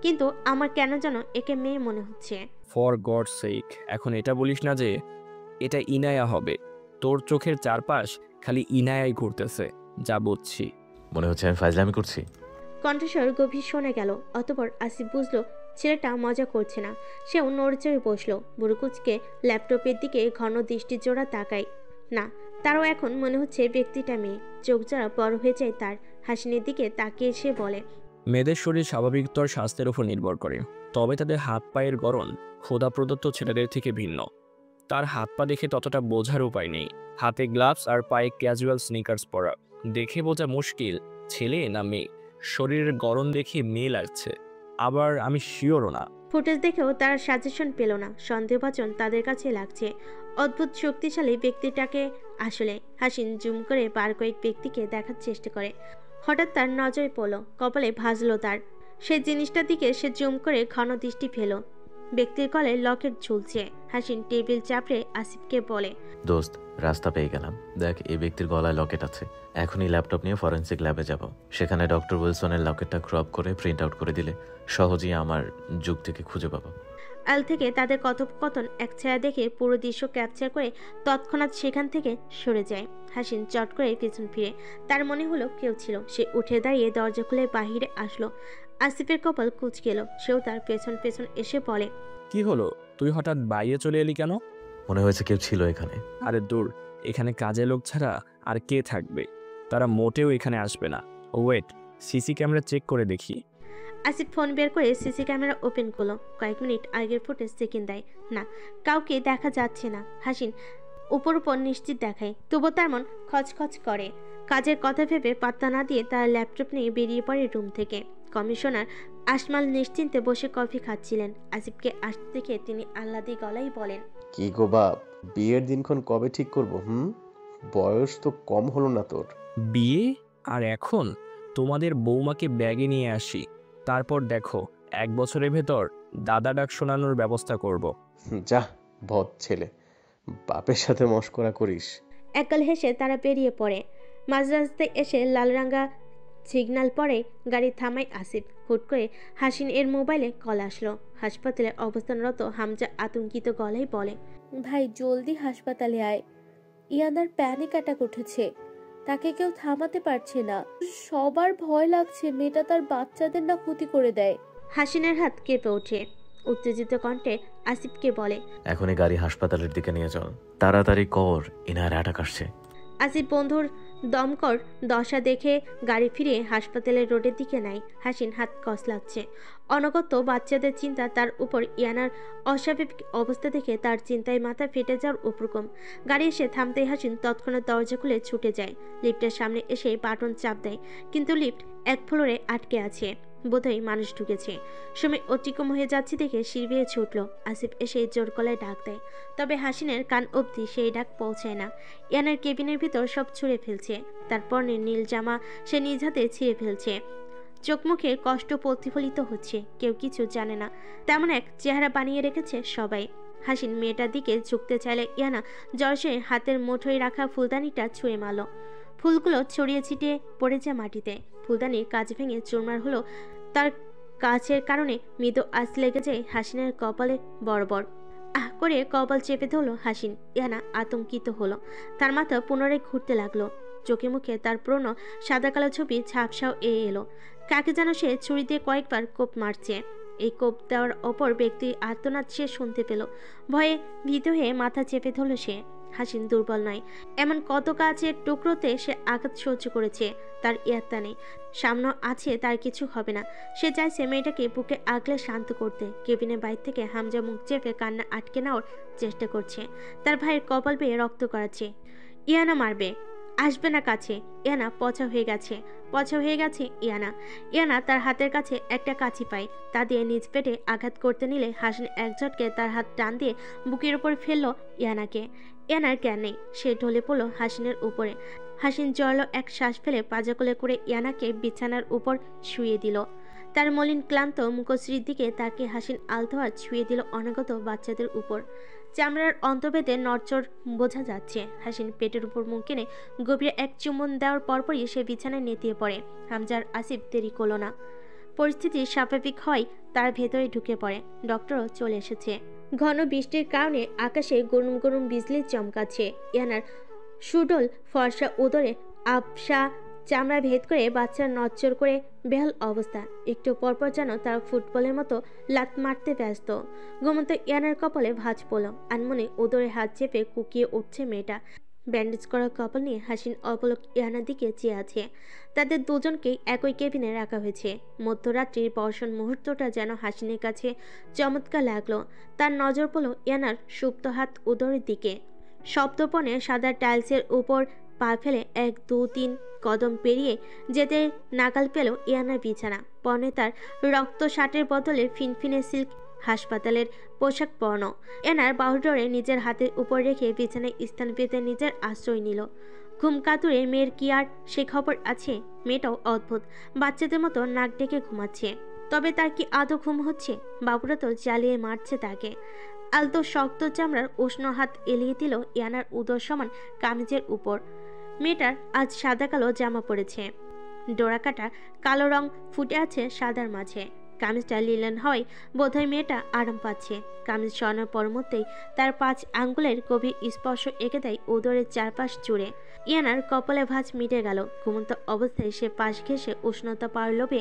কিন্তু আমার কেন যেন একে মেয়ে মনে হচ্ছে। ফর গড সেক, এখন এটা বলিস না যে এটা ইনায়া হবে। তোর চোখের চারপাশ খালি ইনায়াই ঘুরতেছে, যা বুঝছি। মনে হচ্ছে আমি ফাজলামি করছি। কণ্ঠস্বর গভীর শোনা গেল। অতঃপর আসিফ বুঝলো ছেলেটা মজা করছে না। সেও নড়চড়ে বসলো। বুড়ুকুচকে ল্যাপটপের দিকে ঘন দৃষ্টি জোড়া তাকায় না। তারও এখন মনে হচ্ছে ব্যক্তিটা মেয়ে। চোখ যারা বড় হয়ে যায় তার। হাসিনের দিকে তাকিয়ে সে বলে, মেয়েদের শরীর স্বাভাবিক তোর স্বাস্থ্যের উপর নির্ভর করে, তবে তাদের হাত পায়ের গড়ন খোদা প্রদত্ত ছেলেদের থেকে ভিন্ন। তার হাত পা দেখে ততটা বোঝার উপায় নেই। হাতে গ্লাভস আর পায়ে ক্যাজুয়াল স্নিকার্স পরা, দেখে বোঝা মুশকিল ছেলে না মেয়ে। শরীরের গড়ন দেখে মেয়ে লাগছে, আবার আমি শিওরও না। ফুটেজ দেখেও তারা সাজেশন পেল না, সন্দেহভাজন তাদের কাছে লাগছে। অদ্ভুত শক্তিশালী ব্যক্তিটাকে আসলে। হাসিন জুম করে বার কয়েক ব্যক্তিকে দেখার চেষ্টা করে। হঠাৎ তার নজরে পড়ল, কপালে ভাজলো তার। সেই জিনিসটার দিকে সে জুম করে ঘন দৃষ্টি ফেল। ব্যক্তির গলায় লকেট ঝুলছে। হাসিন টেবিল চাপড়ে আসিফকে বলে, দোস্ত, রাস্তা পেয়ে গেলাম। দেখ, এই ব্যক্তির গলায় লকেট আছে। এখনই ল্যাপটপ নিয়ে ফরেন্সিক ল্যাবে যাব। সেখানে ডক্টর উইলসনের লকেটটা ক্রপ করে প্রিন্ট আউট করে দিলে সহজেই আমার যুক্তিকে খুঁজে পাবো। আল থেকে তাদের কথোপকথন এক ছায়া দেখে পুরো দৃশ্য ক্যাপচার করে তৎক্ষণাৎ সেখান থেকে সরে যায়। হাসিন চট করে পিছন ফিরে। তার মনে হলো কেউ ছিল। সে উঠে দাঁড়িয়ে দরজা খুলে বাহিরে আসলো। আসিফের কপাল কুঁচকে এলো। সেও তার পেছন পেছন এসে বলে, কি হলো, তুই হঠাৎ বাইরে চলে এলি কেন? মনে হয়েছে কেউ ছিল এখানে। আরে দূর, এখানে কাজে লোক ছাড়া আর কে থাকবে? তারা মোটেও এখানে আসবে না। ওয়েট, সিসি ক্যামেরা চেক করে দেখি। আসিফ ফোন বের করে সিসি ক্যামেরা ওপেন করলো। কয়েক মিনিট আগের ফুটেজ সেকেন্ড দেয় না, কাউকে দেখা যাচ্ছে না। হাসিন উপর নিশ্চিত দেখায়, তবু তার মন খচখচ করে। কাজের কথা ভেবে পাত্তা না দিয়ে তার ল্যাপটপ নিয়ে বেরিয়ে পড়ে রুম থেকে। কমিশনার আসমাল নিশ্চিন্তে বসে কফি খাচ্ছিলেন। আসিফকে আসতে দেখে তিনি আহ্লাদি গলায় বলেন, কি গো বাপ, বিয়ের দিনক্ষণ কবে ঠিক করবো? বয়স তো কম হলো না তোর? বিয়ে? আর এখন তোমাদের বৌমাকে ব্যাগে নিয়ে আসি, তারপর দেখো 1 বছরের ভেতর দাদা ডাক শোনানোর ব্যবস্থা করব। যা বদ ছেলে, বাপের সাথে মশকরা করিস। একগাল হেসে তারা বেরিয়ে পড়ে। মাঝ রাস্তায় এসে লালরাঙ্গা সিগন্যাল পরে গাড়ি থামায় আসিফ। হুট করে হাসিন এর মোবাইলে কল আসলো। হাসপাতালে অবস্থানরত হামজা আতঙ্কিত গলায় বলে, ভাই জলদি হাসপাতালে আয়, ইয়ানার প্যানিক অ্যাটাক উঠেছে, তাকে কেউ থামাতে পারছে না। সবার ভয় লাগছে মেয়েটা তার বাচ্চাদের না ক্ষতি করে দেয়। হাসিনের হাত কেঁপে ওঠে। উত্তেজিত কণ্ঠে আসিফকে বলে, এখনই গাড়ি হাসপাতালের দিকে নিয়ে চল, তাড়াতাড়ি কর, ইনার অ্যাটাক আসছে। আসিফ বন্ধুর দমকর দশা দেখে গাড়ি ফিরিয়ে হাসপাতালের রোডের দিকে নেয়। হাসিন হাত কসলাচ্ছে। অনগত বাচ্চাদের চিন্তা তার উপর। ইয়ানার অস্বাভাবিক অবস্থা দেখে তার চিন্তায় মাথা ফেটে যাওয়ার উপক্রম। গাড়ি এসে থামতেই হাসিন তৎক্ষণাৎ দরজা খুলে ছুটে যায়। লিফটের সামনে এসে বাটন চাপ দেয়, কিন্তু লিফট 1 ফ্লোরে আটকে আছে। বোধহয় মানুষ ঢুকেছে। সময় অতিক্রম হয়ে যাচ্ছে দেখে সিঁড়ি বেয়ে ছুটল। আসিফ এসে জোর গলায় ডাক দেয়, তবে হাসিনের কান অবধি সেই ডাক পৌঁছায় না। ইয়ানার কেবিনের ভিতর সব ছুঁড়ে ফেলছে। তারপর নীল জামা সে নিজ হাতে ছিঁড়ে ফেলছে। চোখ মুখে কষ্ট প্রতিফলিত হচ্ছে। কেউ কিছু জানে না, তেমন এক চেহারা বানিয়ে রেখেছে সবাই। হাসিন মেয়েটার দিকে ঝুঁকতে চাইলে ইয়ানা জর্জে হাতের মুঠোয় রাখা ফুলদানিটা ছুঁড়ে মারল। ফুলগুলো ছড়িয়ে ছিটিয়ে পড়েছে মাটিতে। ফুলদানির কাজ ভেঙে চুরমার হলো। তার কাছের কারণে মৃদু আঁচ লেগে যায় হাসিনের কপালে বরাবর। আহ করে কপাল চেপে ধরল হাসিন। ইয়ানা আতঙ্কিত হলো। তার মাথা পুনরায় ঘুরতে লাগলো। চোখে মুখে তার পুরনো সাদা কালো ছবি ঝাপসাও এলো। কাকে যেন সে ছুরি দিয়ে কয়েকবার কোপ মারছে। এই কোপ দেওয়ার অপর ব্যক্তি আর্তনাদ সে শুনতে পেল। ভয়ে ভীত হয়ে মাথা চেপে ধরল সে। হাসিন দুর্বল নয়, এমন কত কাছের টুকরোতে সে আঘাত সহ্য করেছে। তার ইয়াত্তা নেই, সামনে আছে তার কিছু হবে না। সে চাইছে মেয়েটাকে বুকে আগলে শান্ত করতে। কেবিনের বাইর থেকে হামজা মুখ চেপে কান্না আটকে নেওয়ার চেষ্টা করছে। তার ভাইয়ের কপাল বেয়ে রক্ত করাচ্ছে। ইয়ানা মারবে, আসবে না কাছে। ইয়ানা পচা হয়ে গেছে, পচা হয়ে গেছে ইয়ানা। ইয়ানা তার হাতের কাছে একটা কাঁচি পায়, তা দিয়ে নিজ পেটে আঘাত করতে নিলে হাসিন এক ঝটকে তার হাত টান দিয়ে বুকের উপর ফেললো ইয়ানাকে। ইয়ানার জ্ঞান নেই, সে ঢলে পড়লো হাসিনের উপরে। হাসিন জড়ালো এক শ্বাস ফেলে পাজাকলে করে ইয়ানাকে বিছানার উপর শুয়ে দিল। তার মলিন ক্লান্ত মুখশ্রীর দিকে তাকে হাসিন আলতো হাত শুয়ে দিল অনাগত বাচ্চাদের উপর। চামড়ার অন্তর্ভেদে নড়চড় বোঝা যাচ্ছে। হাসিন পেটের উপর মুখ কেনে গভীর এক চুম্বন দেওয়ার পরপরই সে বিছানায় নেতিয়ে পড়ে। হামজার আসিফ দেরি করল না। পরিস্থিতি স্বাভাবিক হয় তার ভেতরে ঢুকে পড়ে। ডক্টরও চলে এসেছে। ঘন বৃষ্টির কারণে আকাশে গরম গরম বিজলি চমকাচ্ছে। ইয়ানার সুডল ফর্সা উদরে আবসা চামড়া ভেদ করে বাচ্চার নচ্চর করে বেহাল অবস্থা। একটু পরপর যেন তার ফুটবলের মতো লাত মারতে ব্যস্ত। ঘুমন্ত ইয়ানার কপালে ভাঁজ পড়ল। আনমনে উদরে হাত চেপে কুকিয়ে উঠছে মেয়েটা। ব্যান্ডেজ করা কপাল নিয়ে হাসিন অপলক ইয়ানার দিকে চেয়ে আছে। তাদের দুজনকেই একই কেবিনে রাখা হয়েছে। মধ্যরাত্রির বর্ষণ মুহূর্তটা যেন হাসিনের কাছে চমৎকার লাগলো। তার নজর পড়ল ইয়ানার সুপ্ত হাত উদরের দিকে। সপ্তপনে সাদা টাইলসের উপর পা ফেলে 1, 2, 3 কদম পেরিয়ে যেতে নাগাল পেল ইয়ানার বিছানা। পরনে তার রক্ত শার্টের বদলে ফিনফিনে সিল্ক হাসপাতালের পোশাক পরানো। এনার বাহুডোরে নিজের হাতের উপর রেখে বিছানায় স্থান পেতে নিজের আশ্রয় নিল। ঘুম কাতুরে মেয়ের কি আর সে খবর আছে? মেয়েটাও অদ্ভুত, বাচ্চাদের মতো নাক ডেকে ঘুমাচ্ছে। তবে তার কি আদৌ ঘুম হচ্ছে? বাবুরা তো জ্বালিয়ে মারছে তাকে। আলতো শক্ত চামড়ার উষ্ণ হাত এলিয়ে দিল ইয়ানার উদর সমান কামিজের উপর। মেয়েটার আজ সাদা কালো জামা পড়েছে, ডোরাকাটা কালো রং ফুটে আছে সাদার মাঝে। কামিজটা লিলেন হয় বোধহয় মেয়েটা আরাম পাচ্ছে। কামিজ সরানোর পরমধ্যেই তার 5 আঙ্গুলের গভীর স্পর্শ এঁকে দেয় উদরের চারপাশ জুড়ে। ইয়ানার কপালে ভাঁজ মিটে গেল। ঘুমন্ত অবস্থায় সে পাশ ঘেঁষে উষ্ণতা পাওয়ার লোভে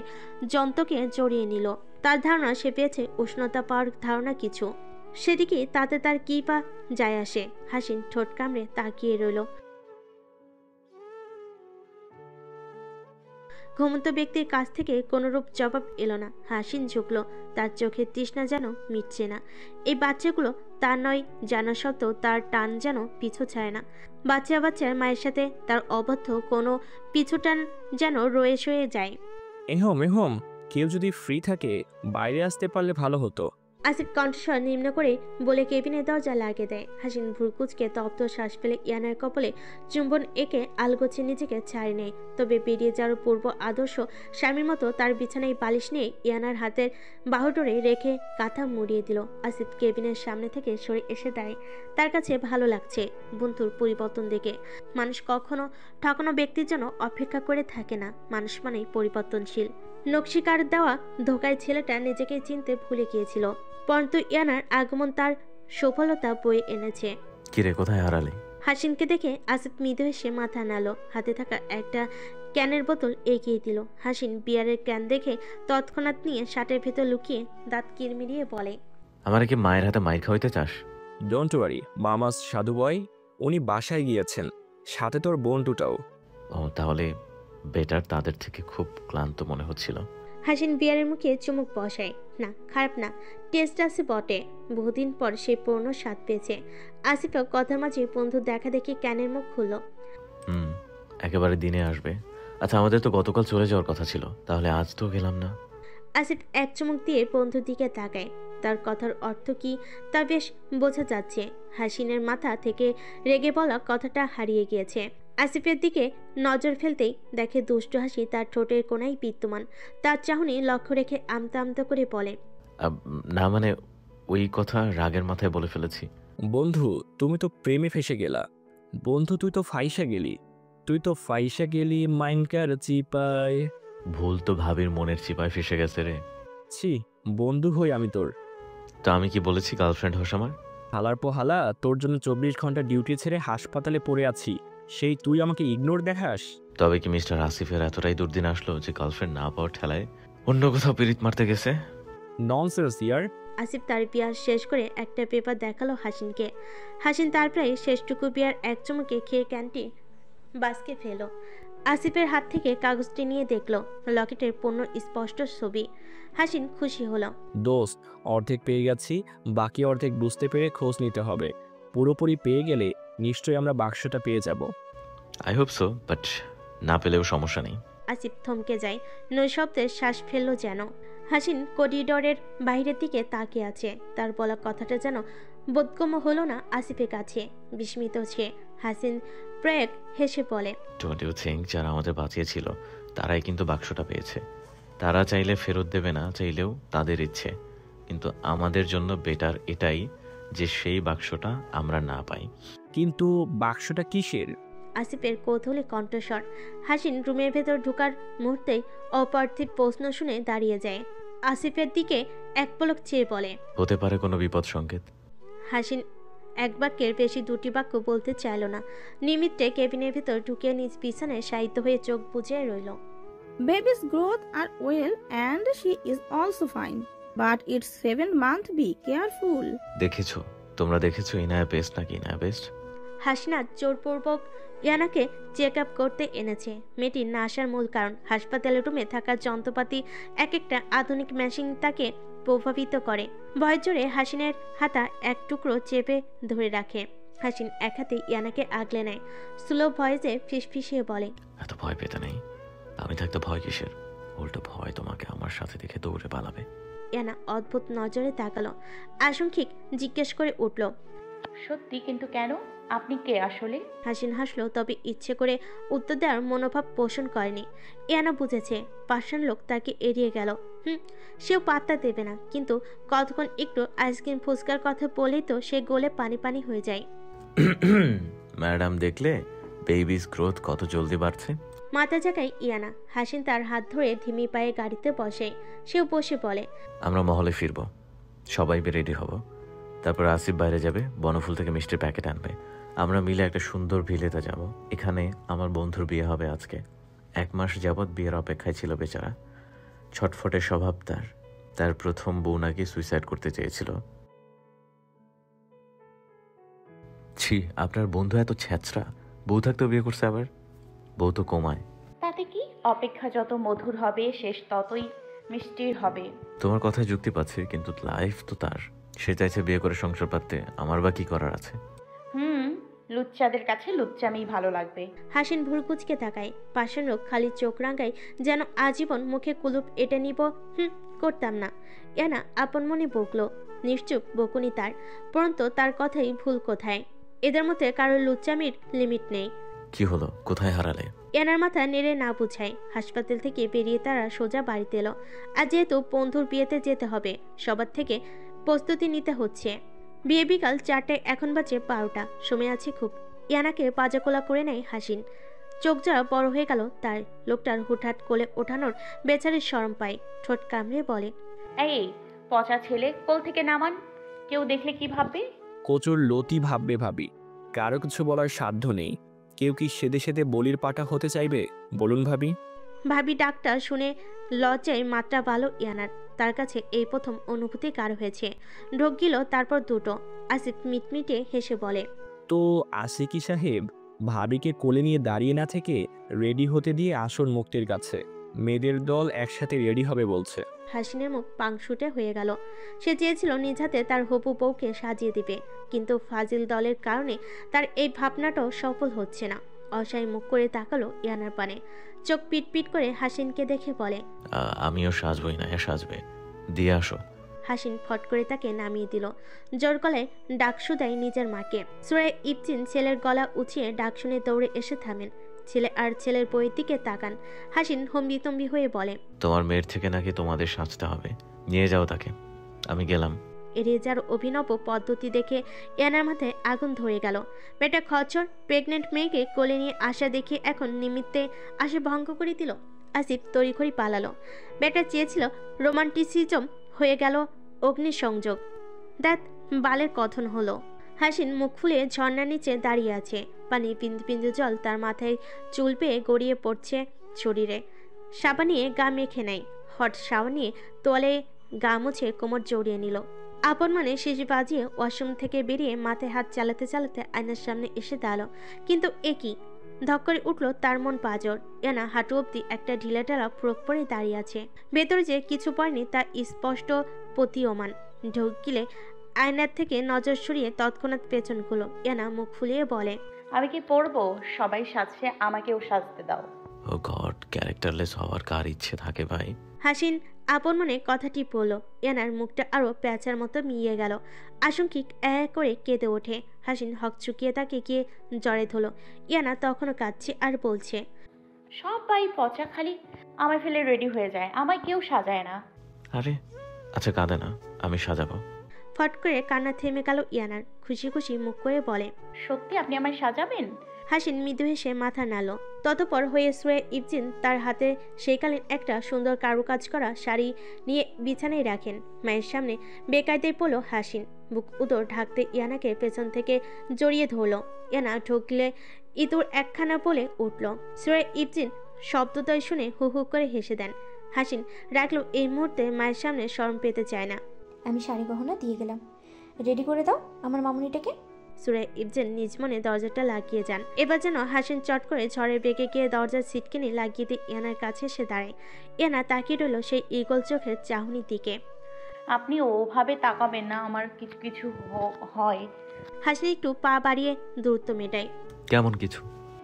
যন্ত্রকে জড়িয়ে নিল। তার ধারণা সে পেয়েছে উষ্ণতা পাওয়ার ধারণা কিছু। সেদিকে তাতে তার কি পা যায় আসে? হাসিন ঠোঁট কামড়ে তাকিয়ে রইল। ঘুমন্ত ব্যক্তির কাছ থেকে কোনোরূপ জবাব এলো না। হাসিন ঝুঁকল। তার চোখের তৃষ্ণা যেন মিটছে না। এই বাচ্চাগুলো তার নয় জানা সত্ত্বেও তার টান যেন পিছু ছায় না। বাচ্চার মায়ের সাথে তার অবদ্ধ কোনো পিছু টান যেন রয়ে সয়ে যায়। এহম কেউ যদি ফ্রি থাকে বাইরে আসতে পারলে ভালো হতো। আসিফ কণ্ঠস্বর নিম্ন করে বলে কেবিনের দরজা লাগিয়ে দেয়। হাসিন ভুরকুচকে তপ্ত শ্বাস ফেলে ইয়ানার কপালে চুম্বন এঁকে আলগোছে নিজেকে ছাড়ি নেয়। তবে বেরিয়ে যাওয়ার পূর্ব আদর্শ স্বামীর মতো তার বিছানায় বালিশ নিয়ে ইয়ানার হাতের বাহুডোরে রেখে কাঁথা মুড়িয়ে দিল। আসিফ কেবিনের সামনে থেকে সরে এসে দাঁড়ায়। তার কাছে ভালো লাগছে বন্ধুর পরিবর্তন দেখে। মানুষ কখনো ঠকানো ব্যক্তির জন্য অপেক্ষা করে থাকে না। মানুষ মানেই পরিবর্তনশীল। নকশিকার দেওয়া ধোকায় ছেলেটা নিজেকে চিনতে ভুলে গিয়েছিল, পরন্তু ইয়ানার আগমন তার সফলতা বয়ে এনেছে। কিরে, কোথায় হারালে? হাসিনকে দেখে আসিফ মৃদু হেসে মাথা নাড়ল। হাতে থাকা একটা ক্যানের বোতল এগিয়ে দিল। হাসিন বিয়ারের ক্যান দেখে তৎক্ষণাৎ নিয়ে শার্টের ভেতর লুকিয়ে দাঁত কিরমিরিয়ে বলে, আমার কি মায়ের হাতে মাইর খাওয়াইতে চাস? ডোন্ট ওয়ারি মামাস সাধু বয়, উনি বাসায় গিয়েছেন, সাথে তোর বন্ধুটাও। ও, তাহলে বেটার। তাদের থেকে খুব ক্লান্ত মনে হচ্ছিল। হাসিন বিয়ারের মুখে চুমুক বসায়। না, খারাপ না, টেস্ট আছে বটে। বহুদিন পর সে পূর্ণ স্বাদ পেয়েছে। আসিফও কথার মাঝে বন্ধু দেখা দেখি ক্যানের মুখ খুলল। একেবারে দিনে আসবে। আচ্ছা, আমাদের তো গতকাল চলে যাওয়ার কথা ছিল, তাহলে আজ তো গেলাম না। আসিফ এক চুমুক দিয়ে বন্ধুর দিকে তাকায়। তার কথার অর্থ কি তা বেশ বোঝা যাচ্ছে। হাসিনের মাথা থেকে রেগে বলা কথাটা হারিয়ে গিয়েছে। আসিফের দিকে নজর ফেলতেই দেখে দুষ্টু হাসি তার ঠোঁটের কোণায় বিদ্যমান। তার চাহনি লক্ষ্য রেখে আমতা আমতা করে বলে, না মানে ওই কথা রাগের মাথায় বলে ফেলেছি। বন্ধু, তুমি তো প্রেমে ফেসে গেলা। বন্ধু, তুই তো ফাইসা গেলি মাইনকার চিপায়। ভুল তো ভাবির মনের চিপায় ফেসে গেছে রে। ছি, বন্ধু হই আমি তোর। তো আমি কি বলেছি গার্লফ্রেন্ড হোস আমার? হালার পো হালা, তোর জন্য 24 ঘন্টা ডিউটি ছেড়ে হাসপাতালে পড়ে আছি, সেই তুই আমাকে ইগনোর দেখাস? তবে কি মিস্টার আসিফের এতটাই দুর্দিন আসলো যে গার্লফ্রেন্ড না পাওয়ার ঠেলায় অন্য কোথাও পিরিত মারতে গেছে? ননসেন্স ইয়ার। আসিফ তার বিয়ার শেষ করে একটা পেপার দেখালো হাসিনকে। হাসিন তার প্রায় শেষটুকু বিয়ার এক চুমুকে খেয়ে ক্যানটি বাসকে ফেলো। আসিফের হাত থেকে কাগজটি নিয়ে দেখলো লকেটের পূর্ণ স্পষ্ট ছবি। হাসিন খুশি হলো। দোস্ত, অর্ধেক পেয়ে গেছি, বাকি অর্ধেক বুঝতে পেরে খোঁজ নিতে হবে। পুরোপুরি পেয়ে গেলে নিশ্চয়ই আমরা বাক্সটা পেয়ে যাব। আই হোপ সো, বাট না পেলেও সমস্যা নেই। আসিফ থমকে যায়, নৈশব্দের শ্বাস ফেললো যেন। হাসিন করিডোরের বাইরের দিকে তাকিয়ে আছে। তার বলা কথাটা যেন বোধগম্য হলো না আসিফের কাছে। বিস্মিত সে। হাসিন প্রয়োগ হেসে বলে, ডোন্ট ইউ থিঙ্ক যারা আমাদের বাঁচিয়েছিল তারাই কিন্তু বাক্সটা পেয়েছে। তারা চাইলে ফেরত দেবে না, চাইলেও তাদের ইচ্ছে। কিন্তু আমাদের জন্য বেটার এটাই যে সেই বাক্সটা আমরা না পাই। কিন্তু বাক্সটা কিসের? আসিফের কৌতূহলী কণ্ঠস্বর। হাসিন রুমের ভেতর ঢোকার মুহূর্তেই অপার্থিব প্রশ্ন শুনে দাঁড়িয়ে যায়। আসিফের দিকে এক পলক চেয়ে বলে, হতে পারে কোনো বিপদ সংকেত। হাসিন এক বাক্যের বেশি দুটি বাক্য বলতে চাইল না। নিমিত্তে কেবিনের ভেতর ঢুকে নিজ বিছানায় শায়িত হয়ে চোখ বুজে রইল। Baby's growth are well and she is also fine. But it's 7 month, be careful. তোমরা দেখেছো ইনায়া বেস্ট নাকি ইনায়া বেস্ট? হাসিনা জোরপূর্বক ইয়ানাকে চেক আপ করতে এনেছে। মেয়েটির না আসার মূল কারণ হাসপাতালের রুমে থাকা যন্ত্রপাতি, এক একটা আধুনিক মেশিন তাকে প্রভাবিত করে। ভয় জোরে হাসিনের হাতা এক টুকরো চেপে ধরে রাখে। হাসিন এক হাতে ইয়ানাকে আগলে নেয়, স্লো ভয়েসে ফিসফিসিয়ে বলে, এত ভয় পেতে নেই, আমি থাকতে ভয় কিসের? উল্টো ভয় তোমাকে আমার সাথে দেখে দৌড়ে পালাবে। ইয়ানা অদ্ভুত নজরে তাকালো, আশঙ্কিক জিজ্ঞেস করে উঠল, সত্যি? কিন্তু কেন? আপনি কে আসলে? হাসিন হাসলো, তবে ইচ্ছে করে উত্তর দেওয়ার মনোভাব পোষণ করেনি। ইয়ানা বুঝেছে পাষাণ লোক তাকে এড়িয়ে গেল। সেও পাত্তা দেবে না, কিন্তু কতক্ষণ একটু আইসক্রিম ফুচকার কথা বলেই তো সে গোলে পানি পানি হয়ে যায়। ম্যাডাম, দেখলে বেবিস গ্রোথ কত জলদি বাড়ছে? মাথা জাগায় ইয়ানা। হাসিন তার হাত ধরে ধিমি পায়ে গাড়িতে বসে। সেও বসে বলে, আমরা মহলে ফিরব, সবাই রেডি হব, তারপর আসিফ বাইরে যাবে, বনফুল থেকে মিষ্টির প্যাকেট আনবে, আমরা মিলে একটা সুন্দর ভিলেতে যাব। এখানে আমার বন্ধুর বিয়ে হবে আজকে। 1 মাস যাবৎ বিয়ের অপেক্ষায় ছিল বেচারা। ছটফটে স্বভাব তার। তার প্রথম বউ নাকি সুইসাইড করতে চেয়েছিল। ছি, আপনার বন্ধু এত ছ্যাঁচড়া, বউ থাকতেও বিয়ে করছে আবার। বউ তো কমায়। তাতে কি? অপেক্ষা যত মধুর হবে শেষ ততই মিষ্টির হবে। তোমার কথায় যুক্তি পাচ্ছি, কিন্তু লাইফ তো তার। সে চাইছে বিয়ে করে সংসার পাততে, আমার বা কি করার আছে? লুচ্চাদের কাছে লুচ্চামি ভালো লাগবে। হাসিন ভুরকুচকে তাকায়। পাশের লোক খালি চোখ রাঙায়, যেন আজীবন মুখে কুলুপ এঁটে নিব। করতাম না। ইয়ানা আপন মনে বকলো। নিশ্চুপ বকুনি তার, পরন্তু তার কথাই ভুল কোথায়। এদের মধ্যে কারোর লুচ্চামির লিমিট নেই। কি হলো, কোথায় হারালে? ইয়ানার মাথা নেড়ে না বুঝায়। হাসপাতাল থেকে বেরিয়ে তারা সোজা বাড়িতে এলো। আর যেহেতু বন্ধুর বিয়েতে যেতে হবে, সবার থেকে প্রস্তুতি নিতে হচ্ছে। বিয়ে বিকাল 4টায়, এখন বাজে 12টা। সময় আছে খুব। ইয়ানাকে পাজাকোলা করে নেয় হাসিন। চোখ যারা বড় হয়ে গেল তার। লোকটার হুটহাট কোলে ওঠানোর বেচারির শরম পায়। ঠোঁট কামড়ে বলে, এই পচা ছেলে, কোল থেকে নামান। কেউ দেখলে কি ভাববে? কচুর লতি ভাববে ভাবি, কারো কিছু বলার সাধ্য নেই। কেউ কি সেদে সেদে বলির পাটা হতে চাইবে? বলুন ভাবি। ভাবি ডাকটা শুনে লজ্জায় মাত্রা ভালো ইয়ানার। তার কাছে এই প্রথম অনুভূতি কার হয়েছে। ঢোক গিল, তারপর দুটো। আসিফ মিটমিটে হেসে বলে, তো আশিকি সাহেব, ভাবিকে কোলে নিয়ে দাঁড়িয়ে না থেকে রেডি হতে দিয়ে আসুন মুক্তির কাছে। মেয়েদের দল একসাথে রেডি হবে বলছে। হাসিনের মুখ পাংশুটে হয়ে গেল। সে চেয়েছিল নিজ হাতে তার হপু বউকে সাজিয়ে দিবে, কিন্তু ফাজিল দলের কারণে তার এই ভাবনাটাও সফল হচ্ছে না। অসহায় মুখ করে তাকালো ইয়ানার পানে। চোখ পিটপিট করে হাসিনকে দেখে বলে, আমিও সাজবই না, সাজবে, দিয়ে আসো। হাসিন ফট করে তাকে নামিয়ে দিল। জোর গলায় ডাক শুধায় নিজের মাকে। সূরা ইবতিন ছেলের গলা উঁচিয়ে ডাক শুনে দৌড়ে এসে থামেন। ছেলে আর ছেলের বইয়ের দিকে তাকান। হাসিন হম্বিতম্বি হয়ে বলে, তোমার মেয়ের থেকে নাকি তোমাদের সাজতে হবে, নিয়ে যাও তাকে। আমি গেলাম। এড়িয়ে যাওয়ার অভিনব পদ্ধতি দেখে ইয়ানার মাথায় আগুন ধরে গেল। বেটা খচ্চর প্রেগনেন্ট মেয়েকে কোলে নিয়ে আসা দেখে এখন নিমিত্তে আসে ভঙ্গ করে দিল। আসিফ তড়িঘড়ি পালালো। বেটা চেয়েছিল রোমান্টিসিজম, হয়ে গেল অগ্নিসংযোগ। দ্যাট বালের কথন হলো। হাসিন মুখ ফুলে ঝর্ণার নিচে দাঁড়িয়ে আছে। পানি বিন্দু বিন্দু জল তার মাথায় চুল পেয়ে গড়িয়ে পড়ছে শরীরে। সাবান নিয়ে গা মেখে নেয়। হট সাবান নিয়ে তোয়ালে গা মুছে কোমর জড়িয়ে নিল। আপন মানে শিশি বাজিয়ে ওয়াশরুম থেকে বেরিয়ে মাথায় হাত চালাতে চালাতে আয়নার সামনে এসে দাঁড়ালো। কিন্তু একই ধক করে উঠল তার মন পাজর। ইয়ানা হাঁটু অব্দি একটা ঢিলা ঢালা ফ্রক পরে দাঁড়িয়ে আছে। ভেতরে যে কিছু পড়েনি তা স্পষ্ট প্রতীয়মান। ঢোক গিলে আয়নার থেকে নজর সরিয়ে তৎক্ষণাৎ পেছন খুলো। ইয়ানা মুখ ফুলিয়ে বলে, আমি কি পড়বো? সবাই সাজছে, আমাকেও সাজতে দাও। ও গড, ক্যারেক্টারলেস হওয়ার কার ইচ্ছে থাকে ভাই? হাসিন আপন মনে কথাটি বলল। ইয়ানার মুখটা আরো প্যাঁচার মতো মিয়ে গেল। আশঙ্কিক এক করে কেঁদে ওঠে। হাসিন হক চুকিয়ে তাকে গিয়ে জড়ে ধরল। ইয়ানা তখনও কাঁদছে আর বলছে, সবাই পচা, খালি আমায় ফেলে রেডি হয়ে যায়, আমায় কেউ সাজায় না। আরে আচ্ছা, কাঁদে না, আমি সাজাবো। ফট করে কান্না থেমে গেল ইয়ানার। খুশি খুশি মুখ করে বলে, সত্যি আপনি আমায় সাজাবেন? হাসিন মৃদু হেসে মাথা নাড়ল। ততপর হয়ে সূরা ইবতিন তার হাতে সেইকালীন একটা সুন্দর কারুকাজ করা শাড়ি নিয়ে বিছানায় রাখেন। মায়ের সামনে বেকায়দায় পড়ল হাসিন। বুক উদর ঢাকতে ইয়ানাকে পেছন থেকে জড়িয়ে ধরল। ইয়ানা ঢুকলে ইঁদুর একখানা বলে উঠল। সূরা ইবতিন শব্দদয় শুনে হু হু করে হেসে দেন। হাসিন রাখলেও এই মুহূর্তে মায়ের সামনে শরম পেতে চায় না। আমি শাড়ি গহনা দিয়ে গেলাম, রেডি করে দাও আমার মামুনিটাকে। সুরে ইবজেন নিজ মনে দরজাটা লাগিয়ে যান। এবার যেন হাসিন চট করে ঝড়ের বেগে গিয়ে দরজার ছিটকিনি লাগিয়ে দিয়ে ইয়ানার কাছে এসে দাঁড়ায়। ইয়ানা তাকিয়ে রইল সেই ঈগল চোখের চাহনির দিকে। আপনি ওভাবে তাকাবেন না, আমার কিছু কিছু হয়। হাসিন একটু পা বাড়িয়ে দূরত্ব মেটায়। কেমন কিছু?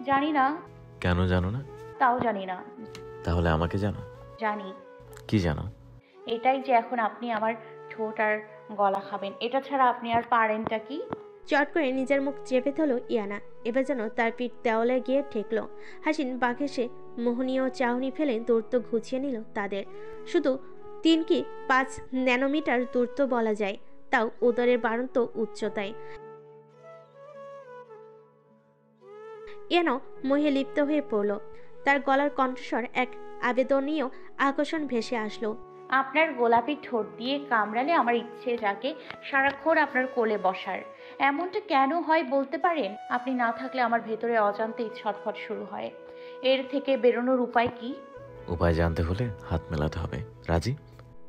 জানি না। কেন জানো না? তাও জানি না। তাহলে আমাকে জানো? জানি। কি জানো? এটাই যে এখন আপনি আমার ঠোঁট আর গলা খাবেন, এটা ছাড়া আপনি আর পারেনটা কি? চট করে নিজের মুখ চেপে ধরল ইয়ানা। এবার যেন তার পিঠ দেওয়ালে গিয়ে ঠেকল। হাসিন বাঘেসে মোহনীয় চাহনি ফেলে দূরত্ব ঘুচিয়ে নিল তাদের। শুধু 3 কি 5 ন্যানোমিটার দূরত্ব বলা যায়, তাও উদরের বাড়ন্ত উচ্চতায়। ইয়ানা মোহে লিপ্ত হয়ে পড়ল। তার গলার কণ্ঠস্বর এক আবেদনীয় আকর্ষণ ভেসে আসলো। আপনার গোলাপি ঠোঁট দিয়ে কামড়ালে আমার ইচ্ছে জাগে সারাক্ষণ আপনার কোলে বসার। এমনটা কেন হয় বলতে পারেন? আপনি না থাকলে আমার ভেতরে অজান্তেই ছটফট শুরু হয়। এর থেকে বেরোনোর উপায় কি? উপায় জানতে হলে হাত মেলাতে হবে। রাজি?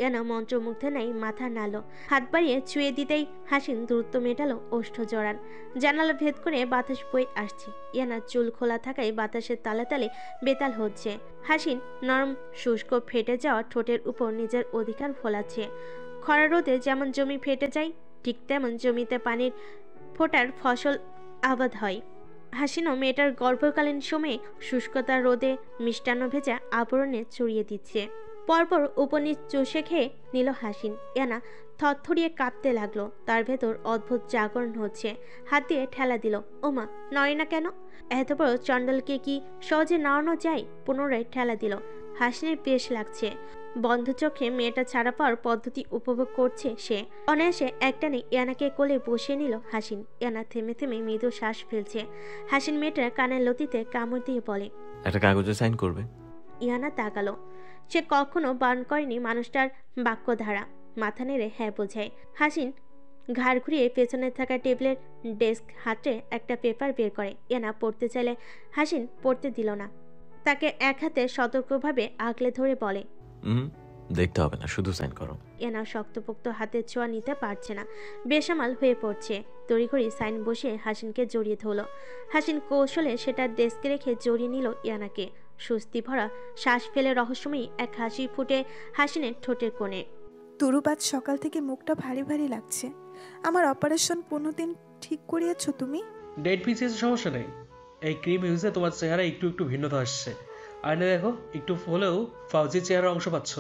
ইয়ানা মন্ত্রমুগ্ধ নাই মাথা নাড়ল। হাত বাড়িয়ে ছুঁয়ে দিতেই হাসিন দূরত্ব মেটালো ওষ্ঠ জড়ান। জানালা ভেদ করে বাতাস বয়ে আসছে। ইয়ানার চুল খোলা থাকায় বাতাসের তালে তালে বেতাল হচ্ছে। হাসিন নরম শুষ্ক ফেটে যাওয়া ঠোঁটের উপর নিজের অধিকার ফোলাচ্ছে। খরা রোদে যেমন জমি ফেটে যায়, ঠিক তেমন জমিতে পানির ফোটার ফসল আবাদ হয়। হাসিনও মেয়েটার গর্ভকালীন সময়ে শুষ্কতার রোদে মিষ্টান্ন ভেজা আবরণে ছড়িয়ে দিচ্ছে। পরপর উপনিচ চষে খেয়ে নিল হাসিন। ইয়ানা থরথরিয়ে কাঁপতে লাগলো। তার ভেতর অদ্ভুত জাগরণ হচ্ছে। হাত দিয়ে ঠেলা দিল। ওমা, নয় না কেন? এত বড় চণ্ডালকে কি সহজে নাড়ানো যায়? পুনরায় ঠেলা দিল। হাসিনের বেশ লাগছে। বন্ধ চোখে মেয়েটা ছাড়া পাওয়ার পদ্ধতি উপভোগ করছে সে। অনায়াসে একটানে ইয়ানাকে কোলে বসিয়ে নিল হাসিন। ইয়ানা থেমে থেমে মৃদু শ্বাস ফেলছে। হাসিন মেয়েটার কানের লতিতে কামড় দিয়ে বলে, একটা কাগজে সাইন করবে। ইয়ানা তাকালো। সে কখনো বারণ করেনি মানুষটার বাক্যধারা। মাথা নেড়ে হ্যাঁ বোঝায়। হাসিন ঘাড় ঘুরিয়ে পেছনে থাকা টেবিলের ডেস্ক হাতে একটা পেপার বের করে। ইয়ানা পড়তে চাইলে হাসিন পড়তে দিল না। তাকে এক হাতে সতর্কভাবে আগলে ধরে বলে, দেখতে হবে না, শুধু সাইন করো। ইয়ানা শক্তপোক্ত হাতের ছোঁয়া নিতে পারছে না, বেসামাল হয়ে পড়ছে। তড়িঘড়ি সাইন বসিয়ে হাসিনকে জড়িয়ে ধরল। হাসিন কৌশলে সেটা ডেস্কে রেখে জড়িয়ে নিল ইয়ানাকে। স্বস্তি ভরা শ্বাস ফেলে রহস্যময়ী এক হাসি ফুটে হাসিনের ঠোঁটের কোণে। তুরুপ আজ সকাল থেকে মুখটা ভারী ভারী লাগছে। আমার অপারেশন 15 দিন ঠিক করিয়েছো তুমি? ডেট পিছিয়েছে, সমস্যা নেই। এই ক্রিম ইউজে তোমার চেহারা একটু একটু ভিন্নতা আসছে। আয়না দেখো, একটু হলেও ফাউজির চেহারার অংশ পাচ্ছ।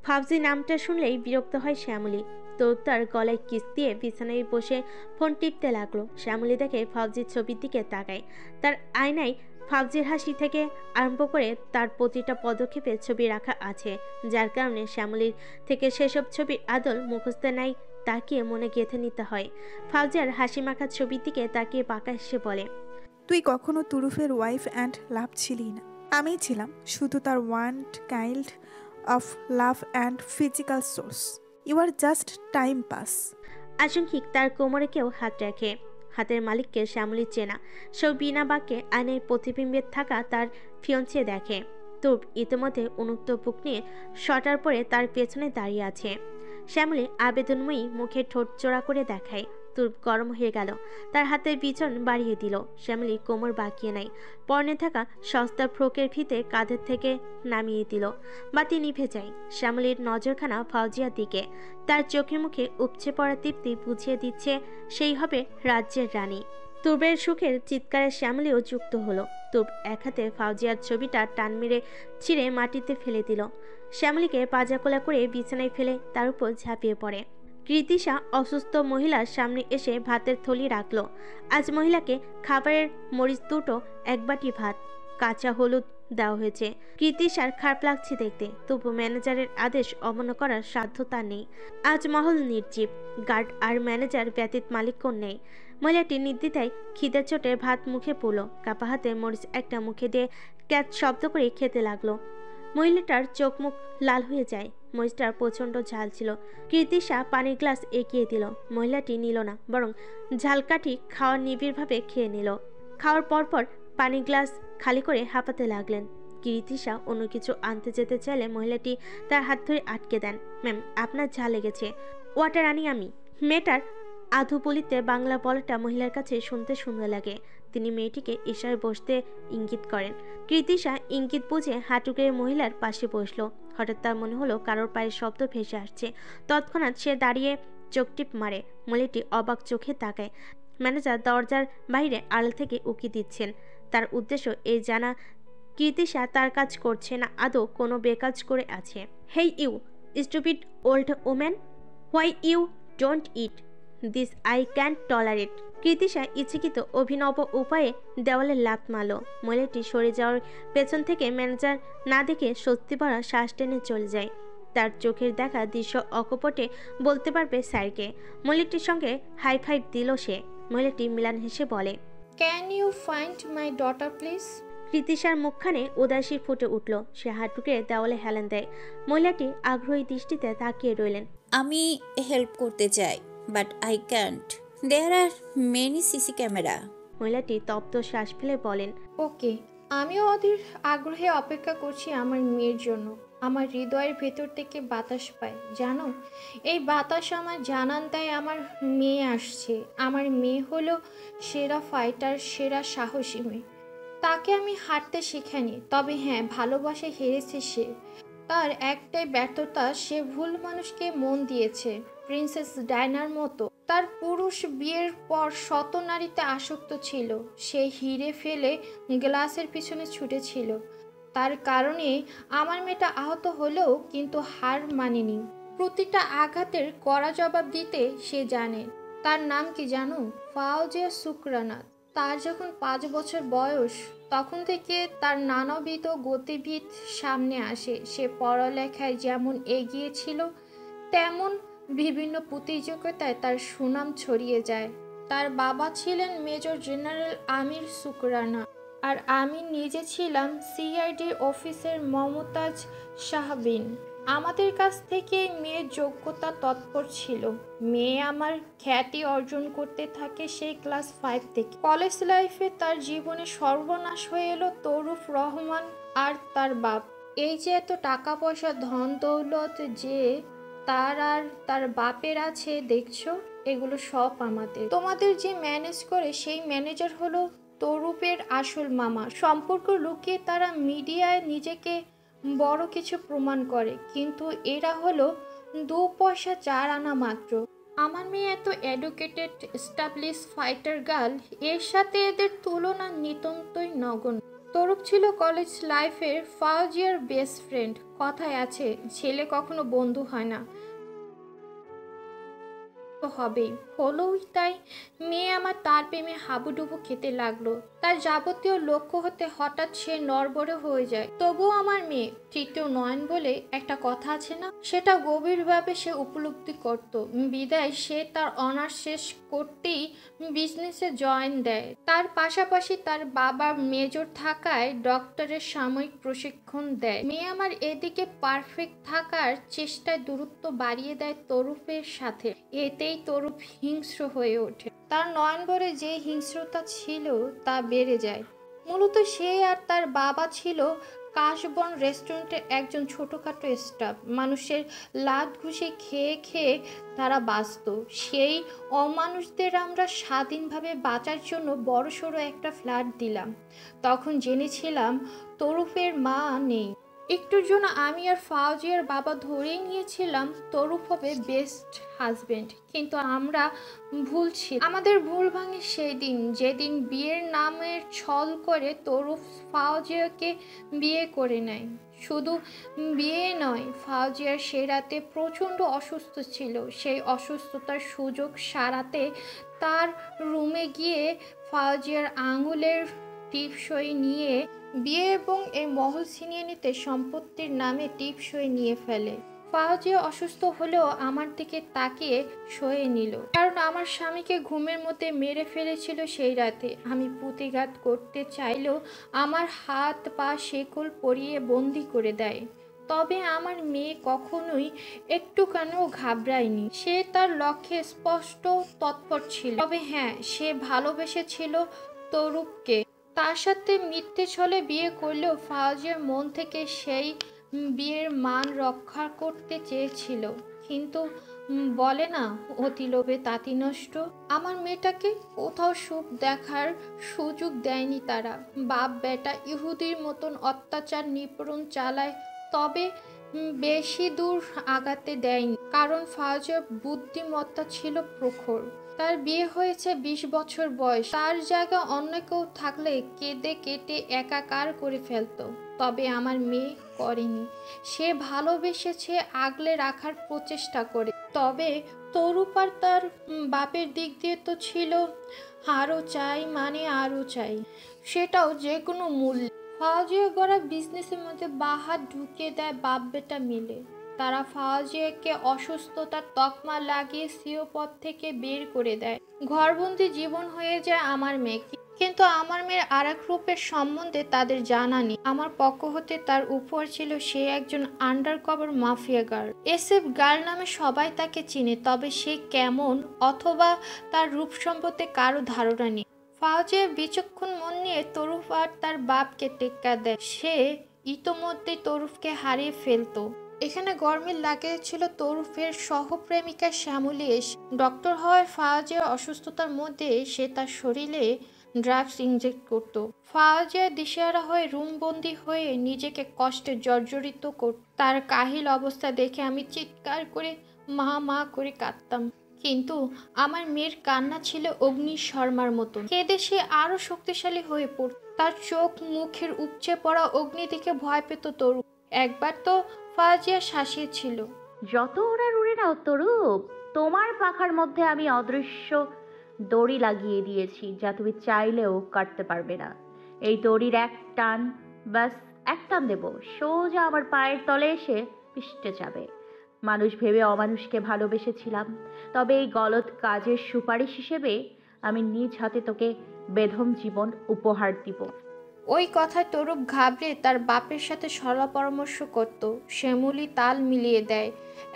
ফাউজি নামটা শুনলেই বিরক্ত হয় শ্যামলী। তো তার গলায় কিস দিয়ে বিছানায় বসে ফোন টিপতে লাগলো। শ্যামলী দেখে ফাউজির ছবির দিকে তাকায়। তার আয়নায় ফাউজির হাসি থেকে আরম্ভ করে তার প্রতিটা পদক্ষেপে ছবি রাখা আছে, যার কারণে শ্যামলীর থেকে সেসব ছবির আদল মুখস্থ নাই তাকিয়ে মনে গেঁথে নিতে হয়। ফাউজিয়ার হাসি মাখা ছবির দিকে তাকিয়ে বাঁকা হেসে বলে, তুই কখনো তুরুফের ওয়াইফ অ্যান্ড লাভ ছিলি না। আমিই ছিলাম শুধু তার one kind of love and physical source. You are just time pass. আশঙ্কিক তার কোমরে কেউ হাত রাখে। হাতের মালিককে শ্যামলী চেনা। সব বিনা বাক্যে আয়নায় প্রতিবিম্বের থাকা তার ফিয়ন্সে দেখে। তুর্প ইতিমধ্যে উন্মুক্ত বুক নিয়ে শটার পরে তার পেছনে দাঁড়িয়ে আছে। শ্যামলী আবেদনময়ী মুখে ঠোঁট চোরা করে দেখায়। তুর্প গরম হয়ে গেল। তার হাতের পিছন বাড়িয়ে দিল। শ্যামলী কোমর বাঁকিয়ে নেয়। পরনে থাকা সস্তা ফ্রকের ফিতে কাঁধের থেকে নামিয়ে দিল। বাতি নিভে যায়। শ্যামলীর নজরখানা ফাউজিয়ার দিকে। তার চোখে মুখে উপচে পড়া তৃপ্তি বুঝিয়ে দিচ্ছে সেই হবে রাজ্যের রানী। তুর্বের সুখের চিৎকারে শ্যামলীও যুক্ত হলো। তুর্ব এক হাতে ফাউজিয়ার ছবিটা টান মেরে ছিঁড়ে মাটিতে ফেলে দিল। শ্যামলীকে পাজাকোলা করে বিছানায় ফেলে তার উপর ঝাঁপিয়ে পড়ে। কৃতিশা অসুস্থ মহিলার সামনে এসে ভাতের থলি রাখল। আজ মহিলাকে খাবারের মরিচ দুটো, এক বাটি ভাত, কাঁচা হলুদ দেওয়া হয়েছে। কৃতিশার খারাপ লাগছে দেখতে, তবু ম্যানেজারের আদেশ অমান্য করার সাধ্য তার নেই। আজ মহল নির্জীব। গার্ড আর ম্যানেজার ব্যতীত মালিকগণ নেই। মহিলাটি নির্দ্বিধায় খিদের চোটে ভাত মুখে পড়ল। কাপা হাতে মরিচ একটা মুখে দিয়ে ক্যাচ শব্দ করে খেতে লাগলো। মহিলাটার চোখ মুখ লাল হয়ে যায়। মরিচটার প্রচণ্ড ঝাল ছিল। কৃতিশা পানির গ্লাস এগিয়ে দিল। মহিলাটি নিল না, বরং ঝালকাঠি খাওয়ার নিবিড়ভাবে খেয়ে নিল। খাওয়ার পরপর পানি গ্লাস খালি করে হাঁপাতে লাগলেন। কৃতিশা অন্য কিছু আনতে যেতে চাইলে মহিলাটি তার হাত ধরে আটকে দেন। ম্যাম, আপনার ঝাল লেগেছে, ওয়াটার আনি আমি। মেয়েটার আধু বলিতে বাংলা বলাটা মহিলার কাছে শুনতে সুন্দর লাগে। তিনি মেয়েটিকে ইশারায় বসতে ইঙ্গিত করেন। কৃতিশা ইঙ্গিত বুঝে হাঁটুকে মহিলার পাশে বসলো। হঠাৎ তার মনে হলো কারোর পায়ের শব্দ ভেসে আসছে। তৎক্ষণাৎ সে দাঁড়িয়ে চোখ টিপ মারে। মহিলাটি অবাক চোখে তাকায়। ম্যানেজার দরজার বাইরে আড়াল থেকে উকি দিচ্ছেন। তার উদ্দেশ্য এই জানা কৃতিশা তার কাজ করছে না আদৌ কোনো বেকাজ করে আছে। Hey you stupid old woman, why you don't eat this, I can't tolerate. Kritisha ইচ্ছাকৃত অভিনব উপায়ে দেওয়ালে লাত মারল। মহিলাটি সরে যাওয়ার পেছন থেকে ম্যানেজার না দেখে স্বস্তি ভরা শ্বাস টেনে চলে যায়। তার চোখের দেখা দৃশ্য অকপটে বলতে পারবে স্যারকে। মহিলাটির সঙ্গে হাই ফাইভ দিল সে। মহিলাটি মিলান হেসে বলে, can you find my daughter please? কৃতিশার মুখখানে উদাসী ফুটে উঠল। সে হাঁটুকে দেওয়ালে হেলান দেয়। মহিলাটি আগ্রহী দৃষ্টিতে তাকিয়ে রইলেন। আমি হেল্প করতে চাই, but I can't, there are many CC camera. মহিলাটি তপ্ত শ্বাস ফেলে বলেন, ওকে, আমিও ওদের আগ্রহে অপেক্ষা করছি আমার মেয়ের জন্য। আমার হৃদয়ের ভেতর থেকে বাতাস পায় জানো, এই বাতাস আমার জানান দেয় আমার মেয়ে আসছে। আমার মেয়ে হলো সেরা ফাইটার, সেরা সাহসী মেয়ে। তাকে আমি হাঁটতে শেখাইনি, তবে হ্যাঁ, ভালোবাসে হেরেছে সে। তার একটাই ব্যর্থতা, সে ভুল মানুষকে মন দিয়েছে। প্রিন্সেস ডায়নার মতো তার পুরুষ বিয়ের পর শত নারীতে আসক্ত ছিল। সে হিরে ফেলে গ্লাসের পিছনে ছুটেছিল। তার কারণে আমার মেয়েটা আহত হলেও কিন্তু হার মানেনি। প্রতিটা আঘাতের কড়া জবাব দিতে সে জানে। তার নাম কি জানো? ফাওজিয়া শুক্রানা। তার যখন 5 বছর বয়স তখন থেকে তার নানাবিধ গতিবিধ সামনে আসে। সে পড়ালেখায় যেমন এগিয়ে ছিল, তেমন বিভিন্ন প্রতিযোগিতায় তার সুনাম ছড়িয়ে যায়। তার বাবা ছিলেন মেজর জেনারেল আমির শুক্রানা, আর আমি নিজে ছিলাম সিআইডি অফিসের মমতাজ শাহবিন। আমাদের কাছ থেকে মেয়ের যোগ্যতা তৎপর ছিল। মেয়ে আমার খ্যাতি অর্জন করতে থাকে সেই ক্লাস 5 থেকে। কলেজ লাইফে তার জীবনে সর্বনাশ হয়ে এলো তরুফ রহমান আর তার বাপ। এই যে এত টাকা পয়সা ধন দৌলত যে তার আর তার বাপের আছে দেখছো, এগুলো সব আমাদের। তোমাদের যে ম্যানেজ করে সেই ম্যানেজার হলো তরুপের আসল মামা। সম্পর্ক লুকিয়ে তারা মিডিয়ায় নিজেকে বড় কিছু প্রমাণ করে, কিন্তু এরা হলো 2 পয়সা 4 আনা মাত্র। আমার মেয়ে এত এডুকেটেড, এস্টাবলিশ ফাইটার গার্ল, এর সাথে এদের তুলনা নিতান্তই নগণ্য। তরুপ ছিল কলেজ লাইফের ফাওজিয়ার বেস্ট ফ্রেন্ড। কথায় আছে, ছেলে কখনো বন্ধু হয় না, হবেই। হলোই তাই। মেয়ে আমার তার প্রেমে হাবুডুবু খেতে লাগলো। তার যাবতীয় লক্ষ্য হতে হঠাৎ সে নড়বড়ে হয়ে যায়। তবুও আমার মেয়ে তৃতীয় নয়ন বলে একটা কথা আছে না, সেটা গভীরভাবে সে উপলব্ধি করত। বিদায় সে তার অনার্স শেষ করতেই বিজনেসে জয়েন দেয়। তার পাশাপাশি তার বাবা মেজর থাকায় ডক্টরের সাময়িক প্রশিক্ষণ দেয়। মেয়ে আমার এদিকে পারফেক্ট থাকার চেষ্টায় দূরত্ব বাড়িয়ে দেয় তরুফের সাথে। এতেই তরুপ হিংস্র হয়ে ওঠে। তার নয়নভরে যে হিংস্রতা ছিল তা বেড়ে যায়। মূলত সে আর তার বাবা ছিল কাশবন রেস্টুরেন্টের একজন ছোটখাটো স্টাফ। মানুষের লাত ঘুষে খেয়ে খেয়ে তারা বাঁচত। সেই অমানুষদের আমরা স্বাধীনভাবে বাঁচার জন্য বড়সড় একটা ফ্ল্যাট দিলাম। তখন জেনেছিলাম তরুফের মা নেই। একটুর জন্য আমি আর ফাওজিয়ার বাবা ধরেই নিয়েছিলাম তরুফ হবে বেস্ট হাজবেন্ড, কিন্তু আমরা ভুল ছিল। আমাদের ভুল ভাঙে সেই দিন যেদিন বিয়ের নামের ছল করে তরুফ ফাওজিয়াকে বিয়ে করে নেয়। শুধু বিয়ে নয়, ফাওজিয়ার সে রাতে প্রচণ্ড অসুস্থ ছিল। সেই অসুস্থতার সুযোগ সারাতে তার রুমে গিয়ে ফাওজিয়ার আঙুলের টিপসই নিয়ে বিয়ে এবং এই মহল ছিনিয়ে নিতে সম্পত্তির নামে টিপসই নিয়ে ফেলে। ফাওজিয়া অসুস্থ হলেও আমার দিকে তাকিয়ে সয়ে নিল, কারণ আমার স্বামীকে ঘুমের মধ্যে মেরে ফেলেছিল সেই রাতে। আমি প্রতিঘাত করতে চাইলেও আমার হাত পা শেকল পরিয়ে বন্দি করে দেয়। তবে আমার মেয়ে কখনোই একটুখানিও ঘাবড়ায়নি। সে তার লক্ষ্যে স্পষ্ট তৎপর ছিল। তবে হ্যাঁ, সে ভালোবেসেছিল তরুপকে। তার সাথে মিথ্যে ছলে বিয়ে করলেও ফাওজিয়ার মন থেকে সেই বিয়ের মান রক্ষা করতে চেয়েছিল। কিন্তু বলে না অতি লোভে তাঁতি নষ্ট। আমার মেয়েটাকে কোথাও সুখ দেখার সুযোগ দেয়নি তারা। বাপ বেটা ইহুদির মতন অত্যাচার নিপীড়ন চালায়, তবে বেশি দূর আগাতে দেয়নি, কারণ ফাওজিয়ার বুদ্ধিমত্তা ছিল প্রখর। তার বিয়ে হয়েছে 20 বছর বয়স। তার জায়গায় অন্য কেউ থাকলে কেঁদে কেটে একাকার করে ফেলতো, তবে আমার মেয়ে করেনি। সে ভালোবেসেছে আগলে রাখার প্রচেষ্টা করে। তবে তরুপার তার বাপের দিক দিয়ে তো ছিল আরও চাই, মানে আরও চাই, সেটাও যে কোনো মূল্যে। ফাওজিয়া গড়া বিজনেসের মধ্যে বাহাত ঢুকিয়ে দেয় বাপ বেটা মিলে। তারা ফাওজিয়াকে অসুস্থতার তকমা লাগিয়ে সিও পদ থেকে বের করে দেয়। ঘরবন্দি জীবন হয়ে যায় আমার মেয়ে। কিন্তু আমার মেয়ের আর এক রূপের সম্বন্ধে তাদের জানা নেই। আমার পক্ষ হতে তার উপহার ছিল সে একজন undercover mafia girl. SF girl নামে সবাই তাকে চিনে, তবে সে কেমন অথবা তার রূপ সম্পর্কে কারো ধারণা নেই। ফাওজিয়া বিচক্ষণ মন নিয়ে তরুফ আর তার বাপকে টেক্কা দেয়। সে ইতোমধ্যে তরুফকে হারিয়ে ফেলতো। এখানে গরমিল লাগিয়েছিল তরুফের সহপ্রেমিকা শ্যামলী এসে। ডক্টর হওয়ায় ফাওজিয়ার অসুস্থতার মধ্যে সে তার শরীরে ড্রাগস ইনজেক্ট করত। ফাওজিয়া দিশেহারা হয়ে রুমবন্দি হয়ে নিজেকে কষ্টে জর্জরিত করত। তার কাহিল অবস্থা দেখে আমি চিৎকার করে মা মা করে কাঁদতাম, কিন্তু আমার মেয়ের কান্না ছিল অগ্নি শর্মার মতো। কেঁদে সে আরো শক্তিশালী হয়ে পড়ত। তার চোখ মুখের উপচে পড়া অগ্নি দিকে ভয় পেত তরু। একবার তো ফাওজিয়া শাসিয়েছিল, যত ওড়ার উড়ে নাও তরুপ, তোমার পাখার মধ্যে আমি অদৃশ্য দড়ি লাগিয়ে দিয়েছি, যা তুমি চাইলেও কাটতে পারবে না। এই দড়ির এক টান, ব্যাস এক টান দেব, সোজা আমার পায়ের তলে এসে পিষ্টে যাবে। মানুষ ভেবে অমানুষকে ভালোবেসেছিলাম, তবে এই গলদ কাজের সুপারিশ হিসেবে আমি নিজ হাতে তোকে বেধম জীবন উপহার দিব। ওই কথায় তরুপ ঘাবড়ে তার বাপের সাথে সলা পরামর্শ করত। শ্যামলী তাল মিলিয়ে দেয়।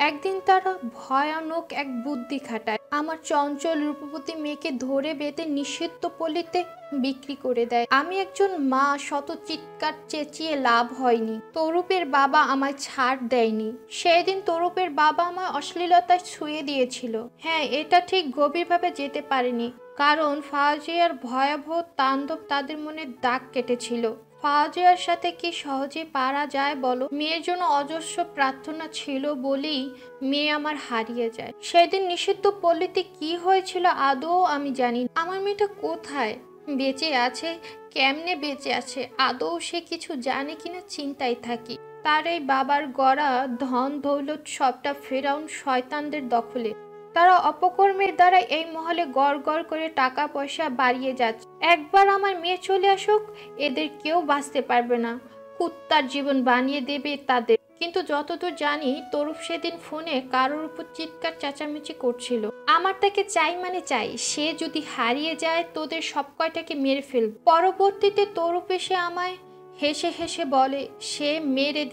একদিন তারা ভয়ানক এক বুদ্ধি খাটায়। আমার চঞ্চল রূপবতী মেয়েকে ধরে বেঁধে নিষিদ্ধ পল্লীতে বিক্রি করে দেয়। আমি একজন মা, শত চিৎকার চেঁচিয়ে লাভ হয়নি। তরুপের বাবা আমায় ছাড় দেয়নি। সেদিন তরুপের বাবা আমায় অশ্লীলতায় ছুঁয়ে দিয়েছিল। হ্যাঁ, এটা ঠিক গভীরভাবে যেতে পারেনি, কারণ ফাওজিয়ার ভয়াবহ তাণ্ডব তাদের মনে দাগ কেটেছিল। ফাওজিয়ার সাথে কি সহজে পারা যায় বলো? মেয়ের জন্য অজস্র প্রার্থনা ছিল বলেই মেয়ে আমার হারিয়ে যায়। সেদিন নিষিদ্ধ পল্লীতে কি হয়েছিল আদৌ আমি জানি না। আমার মেয়েটা কোথায়, বেঁচে আছে, কেমনে বেঁচে আছে, আদৌ সে কিছু জানে কিনা চিন্তায় থাকি। তার এই বাবার গড়া ধন দৌলত সবটা ফেরাউন শয়তানদের দখলে। তারা অপকর্মের দ্বারা এই মহলে গড় গড় করে টাকা পয়সা বাড়িয়ে যাচ্ছে। একবার আমার মেয়ে চলে আসুক, এদের কেউ বাঁচতে পারবে না, কুত্তার জীবন বানিয়ে দেবে তাদের। কিন্তু যতদূর জানি তরুপ সেদিন ফোনে কারোর উপর চিৎকার চেঁচামেচি করছিল। আমার তাকে চাই মানে চাই, সে যদি হারিয়ে যায় তোদের সব কয়টাকে মেরে ফেলবে। পরবর্তীতে তরুপ এসে আমায় হেসে হেসে বলে সে মেরে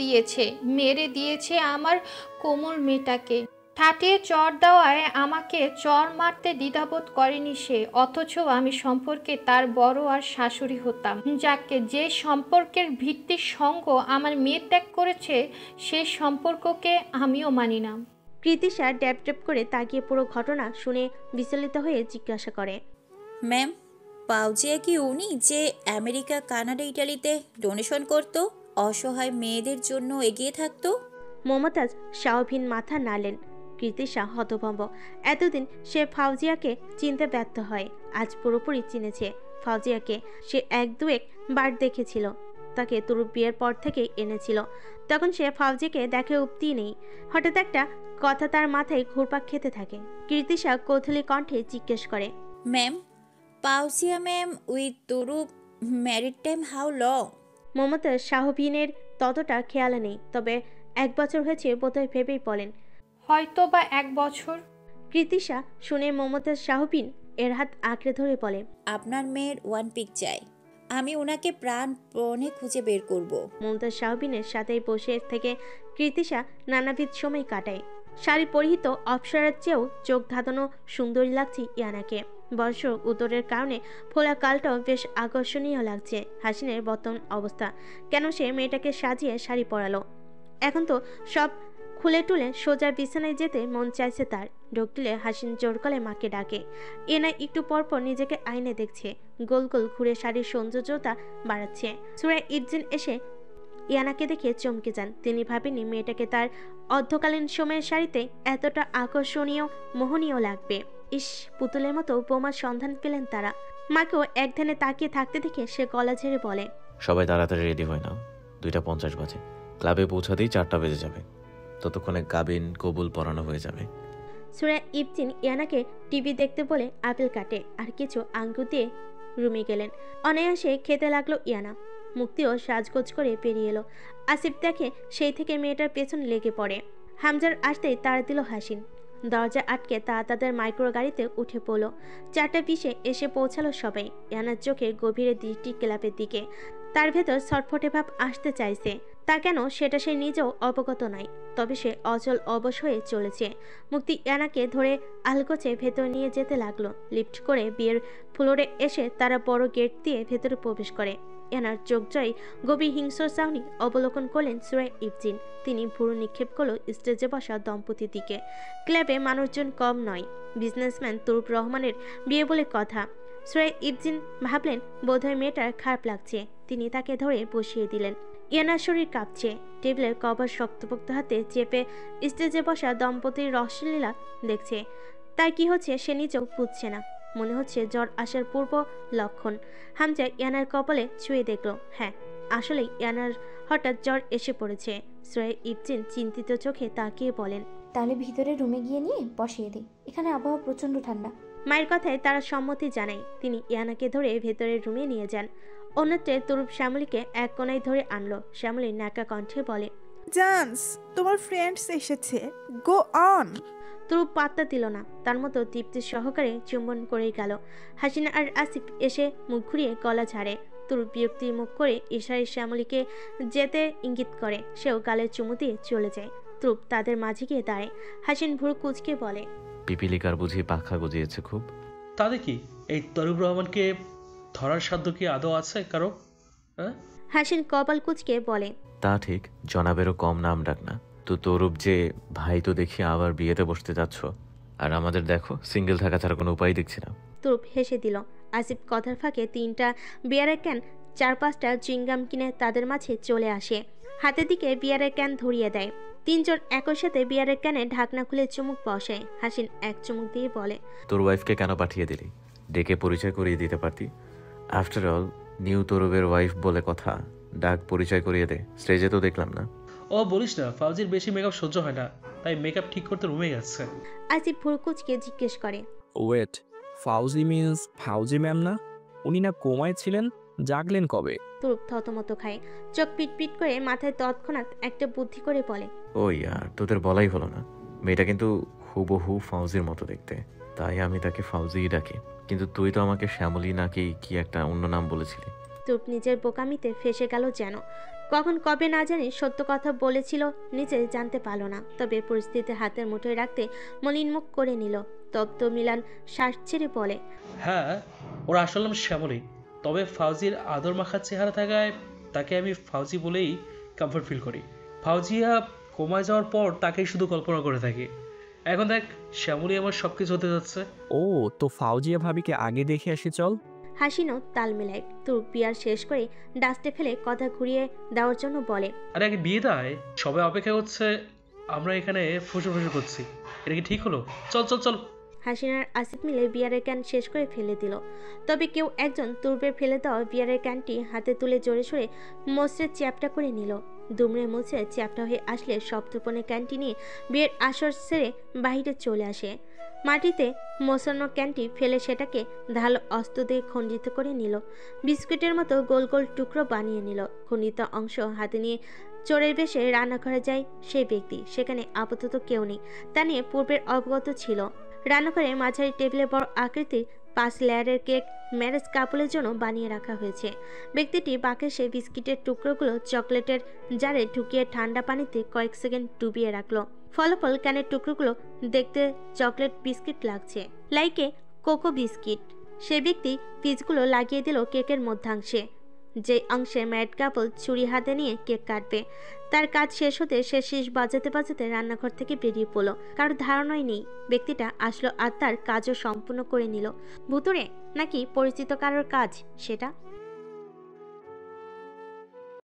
দিয়েছে আমার কোমল মেয়েটাকে। ঠাটিয়ে চর দেওয়ায় আমাকে চর মারতে দ্বিধাবোধ করেনি সে, অথচ আমি সম্পর্কে তার বড় আর শাশুড়ি হতাম। যাকে যে সম্পর্কের ভিত্তির সঙ্গ আমার মেয়ে ত্যাগ করেছে, সে সম্পর্ককে আমিও মানি না। কৃতিশা ড্যাপ ড্যাপ করে তাকিয়ে পুরো ঘটনা শুনে বিচলিত হয়ে জিজ্ঞাসা করে, ম্যাম, ফাওজিয়া কি উনি যে আমেরিকা, কানাডা, ইটালিতে ডোনেশন করতো, অসহায় মেয়েদের জন্য এগিয়ে থাকতো? মমতাজ শাহভিন মাথা নাড়লেন। কৃতিশা হতভম্ব। এতদিন সে ফাওজিয়াকে চিনতে ব্যর্থ হয়, আজ পুরোপুরি চিনেছে। ফাওজিয়াকে সে এক দুয়েক বার দেখেছিল, তাকে তরুপ বিয়ের পর থেকেই এনেছিল। তখন সে ফাওজিয়াকে দেখে উঠতি নেই। হঠাৎ একটা কথা তার মাথায় ঘুরপাক খেতে থাকে। কৃতিশা কৌতূহলী কণ্ঠে জিজ্ঞেস করে, ma'am, Fauzia ma'am with Tarup married time how long? Mumtaz শাহভিনের ততটা খেয়াল নেই, তবে 1 বছর হয়েছে বোধহয় ভেবেই বলেন, হয়তো বা 1 বছর। কৃতিশা শুনে মমতাজ শাহভিন এর হাত আঁকড়ে ধরে বলে, আপনার মেয়ের 1 পিক চাই, আমি ওনাকে প্রাণপণে খুঁজে বের করব। মমতাজ শাহভিনের সাথেই বসে থেকে কৃতিশা নানাবিধ সময় কাটায়। শাড়ি পরিহিত অপ্সরার চেয়েও চোখ ধাঁধানো সুন্দরী লাগছে ইয়ানাকে। বর্ষ উত্তরের কারণে ফোলা কালটাও বেশ আকর্ষণীয় লাগছে। হাসিনের বর্তমান অবস্থা, কেন সে মেয়েটাকে সাজিয়ে শাড়ি পরালো? এখন তো সব খুলে টুলে সোজা বিছানায় যেতে মন চাইছে তার। ঢোক দিলে হাসিন জোর গলায় মাকে ডাকে। এনা একটু পরপর নিজেকে আয়নে দেখছে, গোল গোল ঘুরে শাড়ির সৌন্দর্যতা বাড়াচ্ছে। সূরা ইবজিন এসে ইয়ানাকে দেখে চমকে যান। তিনি ভাবেনি মেয়েটাকে তার অর্ধকালীন সময়ের শাড়িতে এতটা আকর্ষণীয় মোহনীয় লাগবে। ইস, পুতুলের মতো বোমার সন্ধান পেলেন তারা। মাকেও এক ধ্যানে তাকিয়ে থাকতে দেখে সে গলা ঝেড়ে বলে, সবাই তাড়াতাড়ি রেডি হয় নাও, 2:50 বাজে। ক্লাবে পৌঁছাতেই 4টা বেজে যাবে। ততক্ষণে কাবিন কবুল পড়ানো হয়ে যাবে। সূরা ইবজিন ইয়ানাকে টিভি দেখতে বলে আপেল কাটে আর কিছু আঙ্গুর দিয়ে রুমে গেলেন। অনায়াসে খেতে লাগলো ইয়ানা। মুক্তিও সাজগোজ করে পেরিয়ে এলো। আসিফ দেখে সেই থেকে মেয়েটার পেছন লেগে পড়ে। হামজার আসতেই তাড়া দিল হাসিন। দরজা আটকে তাদের মাইক্রো গাড়িতে উঠে পড়ল। 4:20 এসে পৌঁছালো সবাই। ইয়ানার চোখে গভীরে দৃষ্টি ক্লাবের দিকে। তার ভেতর ছটফটে ভাব আসতে চাইছে। তা কেন সেটা সে নিজেও অবগত নয়, তবে সে অচল অবশ হয়ে চলেছে। মুক্তি ইয়ানাকে ধরে আলগোছে ভেতর নিয়ে যেতে লাগলো। লিফট করে বিয়ের ফ্লোরে এসে তারা বড় গেট দিয়ে ভেতরে প্রবেশ করে। ইয়ানার চোখ জয় গভীর হিংস্র চাউনি অবলোকন করলেন সূরা ইবজিন। তিনি ভুরু নিক্ষেপ করলো স্টেজে বসা দম্পতির দিকে। ক্লাবে মানুষজন কম নয়। বিজনেসম্যান তরুপ রহমানের বিয়ে বলে কথা। সূরা ইবজিন ভাবলেন বোধহয় মেয়েটার খারাপ লাগছে। তিনি তাকে ধরে বসিয়ে দিলেন। ইয়ানার শরীর কাঁপছে। টেবিলের কভার শক্তপোক্ত হাতে চেপে স্টেজে বসা দম্পতির রসলীলা দেখছে। তার কি হচ্ছে সে নিজেও বুঝছে না। মনে হচ্ছে জ্বর আসার পূর্ব লক্ষণ। হামজা ইয়ানার কপালে ছুঁয়ে দেখল, হ্যাঁ, আসলেই ইয়ানার হঠাৎ জ্বর এসে পড়েছে। সূরা ইবজিন চিন্তিত চোখে তাকিয়ে বলেন, তাহলে ভিতরে রুমে গিয়ে নিয়ে বসিয়ে দিই, এখানে আবহাওয়া প্রচন্ড ঠান্ডা। মায়ের কথায় তারা সম্মতি জানায়। তিনি ইয়ানাকে ধরে ভেতরের রুমে নিয়ে যান। অন্যত্রে তরুপ শ্যামলীকে এক কোণায় ধরে আনলো। শ্যামলী নাকা কণ্ঠে বলে, জান্স, তোমার ফ্রেন্ডস এসেছে, গো অন। তরুপ পাত্তা দিল না। তার মতো তৃপ্তি সহকারে চুম্বন করেই গেল। হাসিনা আর আসিফ এসে মুখ ঘুরিয়ে গলা ঝাড়ে। তরুপ বিরক্তি মুখ করে ইশারায় শ্যামলীকে যেতে ইঙ্গিত করে। সেও গালে চুমু দিয়ে চলে যায়। তরুপ তাদের মাঝে গিয়ে দাঁড়ায়। হাসিন ভুরু কুচকে বলে, পিপিলিকার বুঝি পাখা গজিয়েছে খুব। তাদের কি এই তরুপ রহমানকে ধরার সাধ্য কি আদৌ আছে কারো? হাসিন কপাল কুচকে বলে, তা ঠিক, জনাবেরও কম নাম ডাক না। তো তরুপ যে ভাই, তো দেখি আবার বিয়েতে বসতে যাচ্ছ। আর আমাদের দেখো, সিঙ্গেল থাকা ছাড়া কোনো উপায় দেখছি না। তরুপ হেসে দিল। আসিফ কথার ফাঁকে 3টা বিয়ারের ক্যান 4-5টা চুইংগাম কিনে তাদের মাঝে চলে আসে। হাতের দিকে বিয়ারের ক্যান ধরিয়ে দেয়। 3 জন একই সাথে বিয়ারের ক্যানে ঢাকনা খুলে চুমুক বসায়। হাসিন এক চুমুক দিয়ে বলে, তোর ওয়াইফকে কেন পাঠিয়ে দিলি? ডেকে পরিচয় করিয়ে দিতে পারতি। আফটার অল নিউ তরুবের ওয়াইফ বলে কথা, ডাক পরিচয় করিয়ে দে। স্টেজে তো দেখলাম না। ও বলিস না, ফাউজির বেশি মেকআপ সহ্য হয় না, তাই মেকআপ ঠিক করতে রুমে গেছে। আসিফ ভুরু কুচকে জিজ্ঞেস করে, wait, Fauzi means Fauzi ma'am না? উনি না কোমায় ছিলেন? জাগলেন কবে? তরুপ থতমত খায়। চোখ পিটপিট করে মাথায় তৎক্ষণাৎ একটা বুদ্ধি করে বলে, ও ইয়ার, তোদের বলাই হলো না। মেয়েটা কিন্তু হুবহু ফাউজির মতো দেখতে, তাই আমি তাকে ফাউজিই ডাকি। কিন্তু তুই তো আমাকে শ্যামলী নাকি কি একটা অন্য নাম বলেছিলি। তরুপ নিজের বোকামিতে ফেসে গেল যেন। কখন কবে না জানি সত্য কথা বলেছিল, নিজে জানতে পারল না। তবে পরিস্থিতি হাতের মুঠোয় রাখতে মলিন মুখ করে নিল। তপ্ত মিলান শ্বাস ছেড়ে বলে, হ্যাঁ, ওরা আসলে শ্যামলী, তবে ফাউজির আদর মাখার চেহারা থাকায় তাকে আমি ফাউজি বলেই কমফর্ট ফিল করি। ফাউজিয়া কোমায় যাওয়ার পর তাকেই শুধু কল্পনা করে থাকি। এখন দেখ, শ্যামলী আমার সবকিছু হতে যাচ্ছে। ও, তো ফাউজিয়া ভাবিকে আগে দেখে আসি চল। হাসিনও তাল মেলায়। তরুপ বিয়ার শেষ করে ডাস্টে ফেলে কথা ঘুরিয়ে দেওয়ার জন্য বলে, আরে আগে বিয়ে দেয়, সবাই অপেক্ষা করছে, আমরা এখানে ফুসু ফুসু করছি। এটা কি ঠিক হলো? চল চল চল। হাসিনার আসিফ মিলে বিয়ারের ক্যান শেষ করে ফেলে দিল। তবে কেউ একজন তুরবে ফেলে দেওয়া বিয়ারের ক্যানটি হাতে তুলে জোরে সরে মোচড়ে চ্যাপটা করে নিল। দুমড়ে মুচড়ে চ্যাপটা হয়ে আসলে সপ্তপনে ক্যানটি নিয়ে বিয়ের আসর সেরে বাহিরে চলে আসে। মাটিতে মোছানো ক্যানটি ফেলে সেটাকে ধারালো অস্ত্র দিয়ে খণ্ডিত করে নিল। বিস্কুটের মতো গোল গোল টুকরো বানিয়ে নিল। খণ্ডিত অংশ হাতে নিয়ে চোরের বেশে রান্নাঘরে যায় সেই ব্যক্তি। সেখানে আপাতত কেউ নেই, তা নিয়ে পূর্বের অবগত ছিল। রান্নাঘরে মাঝারি টেবিলে বড় আকৃতির 5 লেয়ারের কেক ম্যারেজ কাপলের জন্য বানিয়ে রাখা হয়েছে। ব্যক্তিটি বাকেশে বিস্কিটের টুকরোগুলো চকলেটের জারে ঢুকিয়ে ঠান্ডা পানিতে কয়েক সেকেন্ড ডুবিয়ে রাখলো। ফলাফল ক্যানের টুকরোগুলো দেখতে চকলেট বিস্কিট লাগছে, লাইকে কোকো বিস্কিট। সে ব্যক্তি পিসগুলো লাগিয়ে দিল কেকের মধ্যাংশে। যে অংশে ম্যাড কাপল ছুরি হাতে নিয়ে কেক কাটবে। তার কাজ শেষ হতে সে শীষ বাজাতে বাজাতে রান্নাঘর থেকে বেরিয়ে পড়ল। কারোর ধারণাই নেই ব্যক্তিটা আসলো আর তার কাজও সম্পূর্ণ করে নিল। ভুতুড়ে নাকি পরিচিত কারোর কাজ সেটা